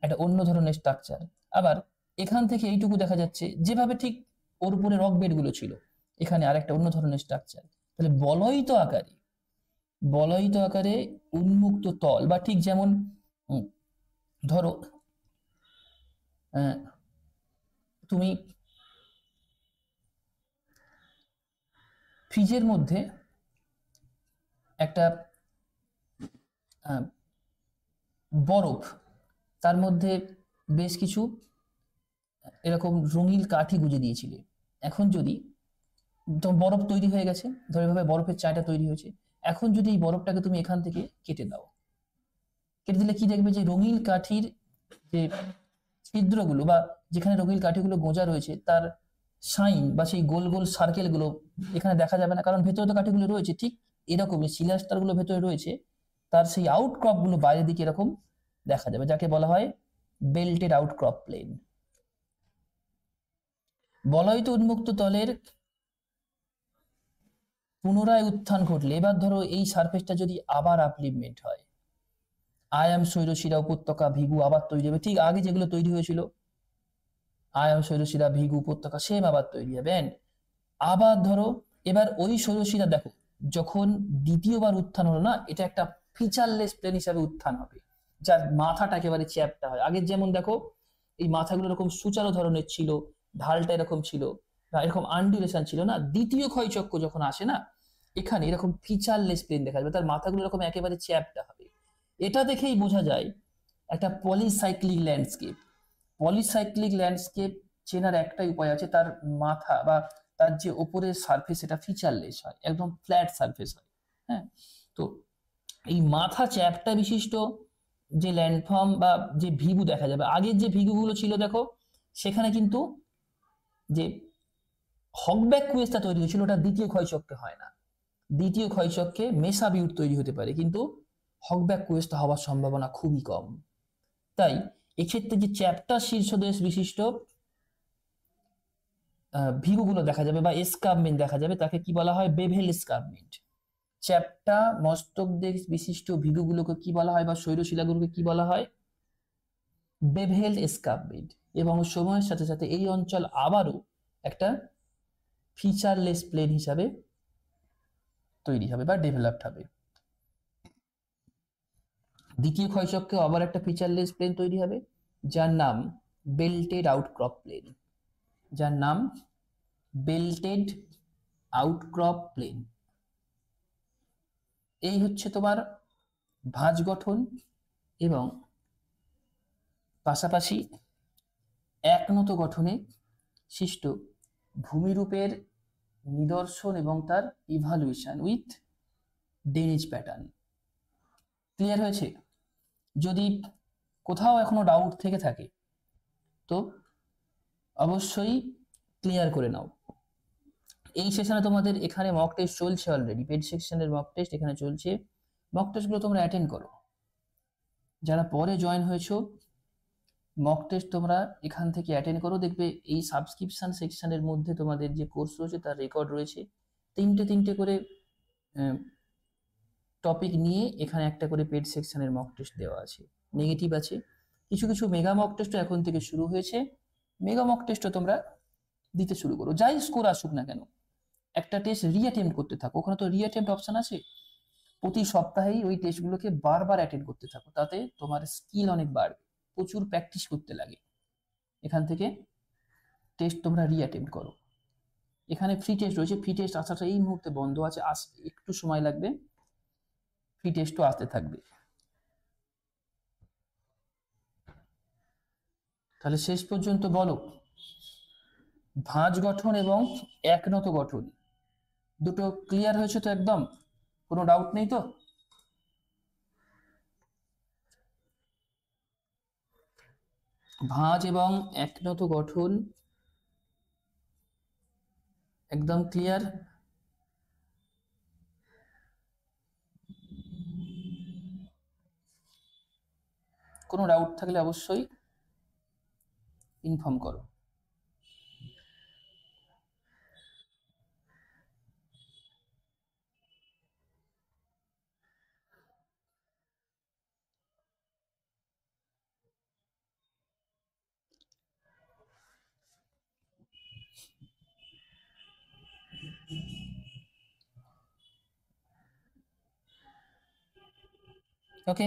A: একটা অন্য ধরনের স্ট্রাকচার। আবার এখান থেকে এইটুকু দেখা যাচ্ছে যেভাবে ঠিক ওর উপরে রক বেডগুলো ছিল, এখানে আরেকটা অন্য ধরনের স্ট্রাকচার। তাহলে বলয়িত আকারে উন্মুক্ত তল, বা ঠিক যেমন ধরো তুমি ফ্রিজের মধ্যে একটা বরফ তার মধ্যে বেশ কিছু এরকম রঙিন কাঠি গুঁজে দিয়েছিলে। এখন যদি বরফ তৈরি হয়ে গেছে, ধরে ভাবে বরফের চাইটা তৈরি হয়েছে, এখন যদি এই বরফটাকে তুমি এখান থেকে কেটে দাও, কেটে দিলে কি দেখবে যে রঙিন কাঠির যে ছিদ্রগুলো বা যেখানে রঙিন কাঠিগুলো গোঁজা রয়েছে তার সাইন বা সেই গোল গোল সার্কেলগুলো এখানে দেখা যাবে না, কারণ ভেতরে তো কাঠিগুলো রয়েছে। ঠিক এরকমই শিলার স্তরগুলো ভেতরে রয়েছে, তার সেই আউটক্রপ গুলো বাইরের দিকে এরকম দেখা যাবে, যাকে বলা হয় বেল্টেড আউটক্রপ প্লেন। বলয়িত উন্মুক্ত তলের পুনরায় উত্থান ঘটলে, এবার ধরো এই সারফেসটা যদি আবার আপলিভমেন্ট হয়, আয়াম শৈলশিরা উপত্যকা ভিগু আবার তৈরি হবে, ঠিক আগে যেগুলো তৈরি হয়েছিল আয়াম শৈলশিরা ভিগু উপত্যকা সেম আবার তৈরি হবে। আবার ধরো এবার ওই শৈলশিরা দেখো যখন দ্বিতীয়বার উত্থান হলো না, এটা একটা ফিচারলেস প্লেন হিসাবে উত্থান হবে, যার মাথাটা একেবারে চ্যাপ্টা হয়। আগের যেমন দেখো এই মাথাগুলো এরকম সুচারু ধরনের ছিল, ঢালটা এরকম ছিল, এরকম আনডিউলেশন ছিল না। দ্বিতীয় ক্ষয়চক্র যখন আসে না, এখানে এরকম ফিচারলেস প্লেন দেখা যাবে, তার মাথাগুলো এরকম একেবারে চ্যাপ্টা হবে। এটা দেখেই বোঝা যায় একটা পলিসাইক্লিক ল্যান্ডস্কেপ। পলিসাইক্লিক ল্যান্ডস্কেপ চেনার একটাই উপায় আছে, তার মাথা বা তার যে ওপরের সারফেস এটা ফিচারলেস হয়, একদম ফ্ল্যাট সারফেস হয়। হ্যাঁ, তো এই মাথা চ্যাপ্টা বিশিষ্ট যে ল্যান্ডফর্ম বা যে ভিগু দেখা যাবে, আগের যে ভিগুগুলো ছিল দেখো সেখানে কিন্তু যে হকব্যাক কুয়েসটা তৈরি হয়েছিল ওটা দ্বিতীয় ক্ষয়চক্রে হয় না, দ্বিতীয় ক্ষয়চক্রে মেসাবিউট তৈরি হতে পারে, কিন্তু হকব্যাক কুয়েসটা হওয়ার সম্ভাবনা খুবই কম। তাই এক্ষেত্রে যে চ্যাপ্টার শীর্ষদেশ বিশিষ্ট ভিগুগুলো দেখা যাবে বা এসকার্পমেন্ট দেখা যাবে, তাকে কি বলা হয়? বেভেল এসকার্পমেন্ট। চ্যাপ্টা মস্তক দেশ বিশিষ্ট ভিগুগুলোকে কি বলা হয় বা শৈলশিলাগুলোকে কি বলা হয়? বেভেল এসকার্পমেন্ট। এবং সময়ের সাথে সাথে এই অঞ্চল আবারও একটা ফিচারলেস প্লেন হিসাবে তৈরি হবে বা ডেভেলপড হবে। দ্বিতীয় ক্ষয়চক্রে আবার একটা ফিচারলেস প্লেন তৈরি হবে, যার নাম বেল্টেড আউটক্রপ প্লেন, যার নাম বেল্টেড আউটক্রপ প্লেন। এই হচ্ছে তোমার ভাঁজ গঠন এবং পাশাপাশি একনত গঠনে সৃষ্ট ভূমিরূপের নিদর্শন এবং তার evaluation with Deniz pattern. Clear হয়েছে? যদি কোথাও এখনো ডাউট থেকে থাকে তো অবশ্যই ক্লিয়ার করে নাও। এই সেশনে তোমাদের এখানে মক টেস্ট চলছে, অলরেডি পেড সেকশনের মক টেস্ট এখানে চলছে। মক টেস্টগুলো তোমরা অ্যাটেন্ড করো। যারা পরে জয়েন হয়েছো মক টেস্ট তোমরা এখান থেকে অ্যাটেন্ড করো, দেখবে এই সাবস্ক্রিপশন সেকশনের মধ্যে তোমাদের যে কোর্স রয়েছে তার রেকর্ড রয়েছে। তিনটে করে টপিক নিয়ে এখানে একটা করে পেড সেকশনের মক টেস্ট দেওয়া আছে, নেগেটিভ আছে। কিছু কিছু মেগা মক টেস্টও এখন থেকে শুরু হয়েছে, মেগা মক টেস্টও তোমরা দিতে শুরু করো। যাই স্কোর আসুক না কেন, একটা টেস্ট রিঅ্যাটেম্প করতে থাকো, ওখানে তো রিঅ্যাটেম্প অপশন আছে। প্রতি সপ্তাহেই ওই টেস্টগুলোকে বারবার অ্যাটেন্ড করতে থাকো, তাতে তোমার স্কিল অনেক বাড়বে, প্রচুর প্র্যাকটিস করতে লাগে। এখান থেকে টেস্ট তোমরা রিঅ্যাটেম্প করো। এখানে ফ্রি টেস্ট রয়েছে, ফ্রি টেস্ট আসাটা এই মুহূর্তে বন্ধ আছে, একটু সময় লাগবে, ফ্রি টেস্টও আসতে থাকবে। তাহলে শেষ পর্যন্ত বলো, ভাঁজ গঠন এবং একনত গঠন দুটো ক্লিয়ার হয়েছে তো? একদম কোনো ডাউট নেই তো? ভাঁজ এবং একনত গঠন একদম ক্লিয়ার? কোনো ডাউট থাকলে অবশ্যই ইনফর্ম করো। ওকে,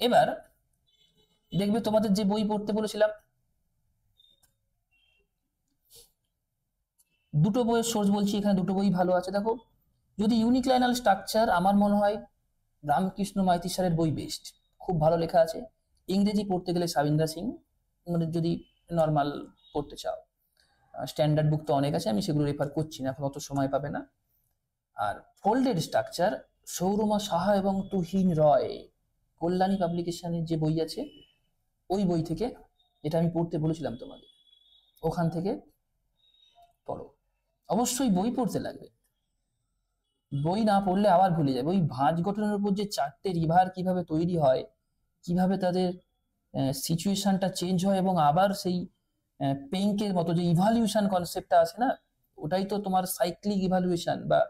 A: এবার দেখবে তোমাদের যে বই পড়তে বলেছিলাম, দুটো বইয়ের সোর্স বলছি, এখানে দুটো বই ভালো আছে। দেখো, যদি ইউনিক্লাইনাল স্ট্রাকচার, আমার মনে হয় রামকৃষ্ণ মাইতি স্যারের বই বেস্ট, খুব ভালো লেখা আছে। ইংরেজি পড়তে গেলে সাবিন্দা সিং, মানে যদি নর্মাল পড়তে চাও। স্ট্যান্ডার্ড বুক তো অনেক আছে, আমি সেগুলো রেফার করছি না, এখন অত সময় পাবে না। আর ফোল্ডেড স্ট্রাকচার সৌরমা সাহা এবং তুহিন রয়, কল্যাণী পাবলিকেশনের যে বই আছে ওই বই থেকে, যেটা আমি পড়তে বলেছিলাম তোমাকে, ওখান থেকে পড়ো। অবশ্যই বই পড়তে লাগবে, বই না পড়লে আবার ভুলে যাবে। ওই ভাঁজ গঠনের উপর যে 4টে রিভার কিভাবে তৈরি হয়, কিভাবে তাদের সিচুয়েশনটা চেঞ্জ হয়, এবং আবার সেই পেঙ্কের মতো যে ইভালিউশন কনসেপ্টটা আছে না, ওটাই তো তোমার সাইক্লিক ইভালুয়েশন বা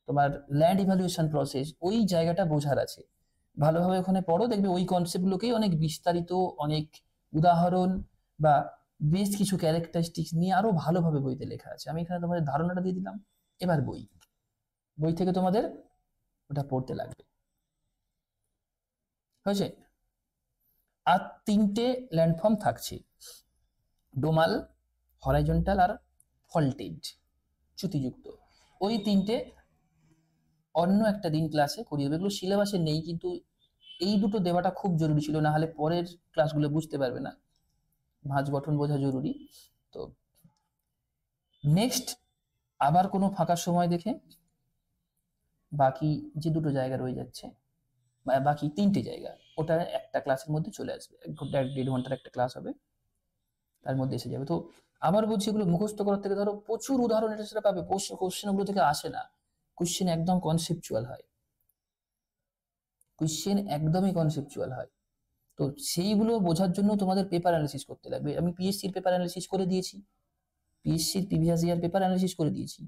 A: তোমার ল্যান্ড ইভালুয়েশন প্রসেস, ওই জায়গাটা বোঝার আছে। ভালোভাবে ওখানে পড়ো, দেখবে ওই কনসেপ্টগুলোকেই অনেক বিস্তারিত, অনেক উদাহরণ বা বেশ কিছু ক্যারেক্টারিস্টিক্স নিয়ে আরো ভালোভাবে বইতে লেখা আছে। আমি এখানে তোমাদের ধারণাটা দিয়ে দিলাম, এবার বই থেকে তোমাদের ওটা পড়তে লাগবে। হয়েছে? আর 3টে ল্যান্ডফর্ম থাকছে, ডোমাল, হরাইজন্টাল আর ফল্টেড, চ্যুতিযুক্ত। ওই 3টে অন্য একটা দিন ক্লাসে করিয়ে দেবে, এগুলো সিলেবাসে নেই, কিন্তু এই দুটো দেওয়াটা খুব জরুরি ছিল, না হলে পরের ক্লাসগুলো বুঝতে পারবে না। ভাঁজ গঠন বোঝা জরুরি। তো নেক্সট আবার কোনো ফাঁকা সময় দেখে বাকি যে দুটো জায়গা রয়ে যাচ্ছে, বাকি 3টে জায়গা, ওটা একটা ক্লাসের মধ্যে চলে আসবে, 1 ঘন্টা 1.5 ঘন্টার একটা ক্লাস হবে, তার মধ্যে এসে যাবে। তো আবার বলছি, এগুলো মুখস্থ করার থেকে ধরো প্রচুর উদাহরণ এটা সেটা পাবে, কোশ্চেনগুলো থেকে আসে না, কোশ্চেন একদম কনসেপচুয়াল হয়, কোশ্চেন একদমই কনসেপচুয়াল হয়। তো সেইগুলো বোঝার জন্য তোমাদের পেপার অ্যানালিসিস করতে লাগবে। আমি পিএসসির পেপার অ্যানালিসিস করে দিয়েছি, পিএসসির প্রিভিয়াস ইয়ার পেপার অ্যানালিসিস করে দিয়েছি,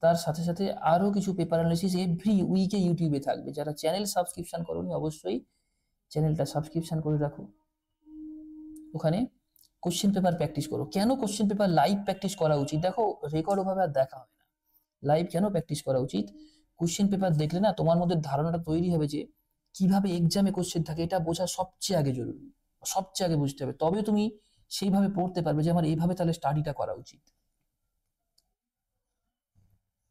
A: তার সাথে সাথে আরও কিছু পেপার অ্যানালিসিস এভরি উইকে ইউটিউবে থাকবে। যারা চ্যানেল সাবস্ক্রিপশন করোনি অবশ্যই চ্যানেলটা সাবস্ক্রিপশন করে রাখো, ওখানে কোশ্চেন পেপার প্র্যাকটিস করো। কেন কোশ্চেন পেপার লাইভ প্র্যাকটিস করা উচিত? দেখো, রেকর্ড ওভাবে আর দেখা হয় না, লাইভ কেন প্র্যাকটিস করা উচিত? কোশ্চেন পেপার দেখলে না তোমার মধ্যে ধারণাটা তৈরি হবে যে কিভাবে এক্সামে কোশ্চেন থাকে, এটা বোঝা সবচেয়ে আগে জরুরি, সবচেয়ে আগে বুঝতে হবে, তবে তুমি সেইভাবে পড়তে পারবে যে আমার এইভাবে তাহলে স্টাডিটা করা উচিত।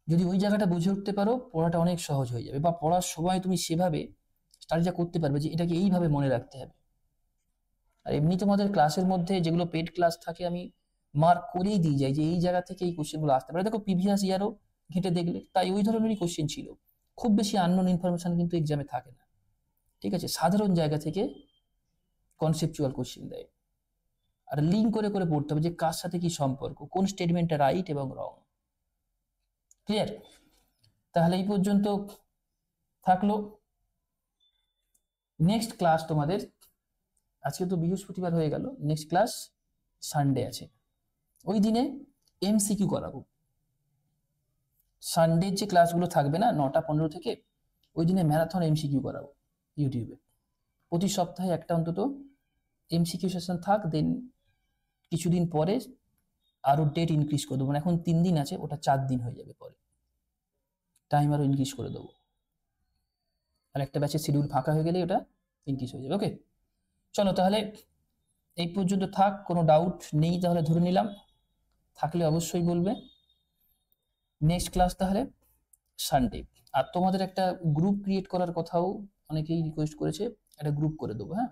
A: যদি ওই জায়গাটা বুঝে উঠতে পারো, পড়াটা অনেক সহজ হয়ে যাবে, বা পড়ার সময় তুমি সেভাবে স্টাডিটা করতে পারবে যে এটাকে এইভাবে মনে রাখতে হবে। আর এমনি তোমাদের ক্লাসের মধ্যে যেগুলো পেড ক্লাস থাকে, আমি মার্ক করেই দিয়ে যাই যে এই জায়গা থেকে এই কোশ্চেনগুলো আসতে পারে। দেখো প্রিভিয়াস ইয়ারও ঘেঁটে দেখলে তাই ওই ধরনেরই কোশ্চেন ছিল, খুব বেশি আননোন ইনফরমেশন কিন্তু এক্সামে থাকে না, ঠিক আছে? সাধারণ জায়গা থেকে কনসেপচুয়াল কোশ্চেন দেয়, আর লিঙ্ক করে করে পড়তে হবে যে কার সাথে কি সম্পর্ক, কোন স্টেটমেন্টটা রাইট এবং রং। ক্লিয়ার? তাহলে এই পর্যন্ত থাকলো। নেক্সট ক্লাস তোমাদের, আজকে তো বৃহস্পতিবার হয়ে গেল, নেক্সট ক্লাস সানডে আছে, ওই দিনে এমসিকিউ করাবো। সানডের যে ক্লাসগুলো থাকবে না 9টা 15 থেকে, ওই দিনে ম্যারাথন এমসিকিউ করাবো ইউটিউবে। প্রতি সপ্তাহে একটা অন্তত এমসিকিউ সেশন থাক, দেন কিছুদিন পরে আরো ডেট ইনক্রিজ করে দেবো, মানে এখন 3 দিন আছে, ওটা 4 দিন হয়ে যাবে, পরে টাইম আরো ইনক্রিজ করে দেবো, আর একটা ব্যাচের শিডিউল ফাঁকা হয়ে গেলে ওটা ইনক্রিজ হয়ে যাবে। ওকে, চলো তাহলে এই পর্যন্ত থাক, কোনো ডাউট নেই তাহলে ধরে নিলাম, থাকলে অবশ্যই বলবে। নেক্সট ক্লাস তাহলে সানডে। আর তোমাদের একটা গ্রুপ ক্রিয়েট করার কথাও অনেকেই রিকোয়েস্ট করেছে, একটা গ্রুপ করে দেবো, হ্যাঁ,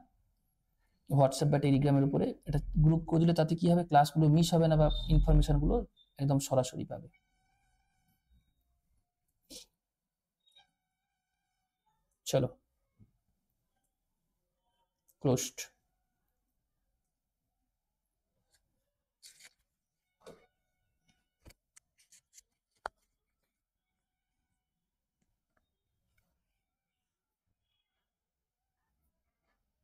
A: হোয়াটসঅ্যাপ বা টেলিগ্রামের উপরে একটা গ্রুপ করে দিলে তাতে কি হবে, ক্লাসগুলো মিস হবে না, বা ইনফরমেশনগুলো একদম সরাসরি পাবে। চলো, ক্লোজড।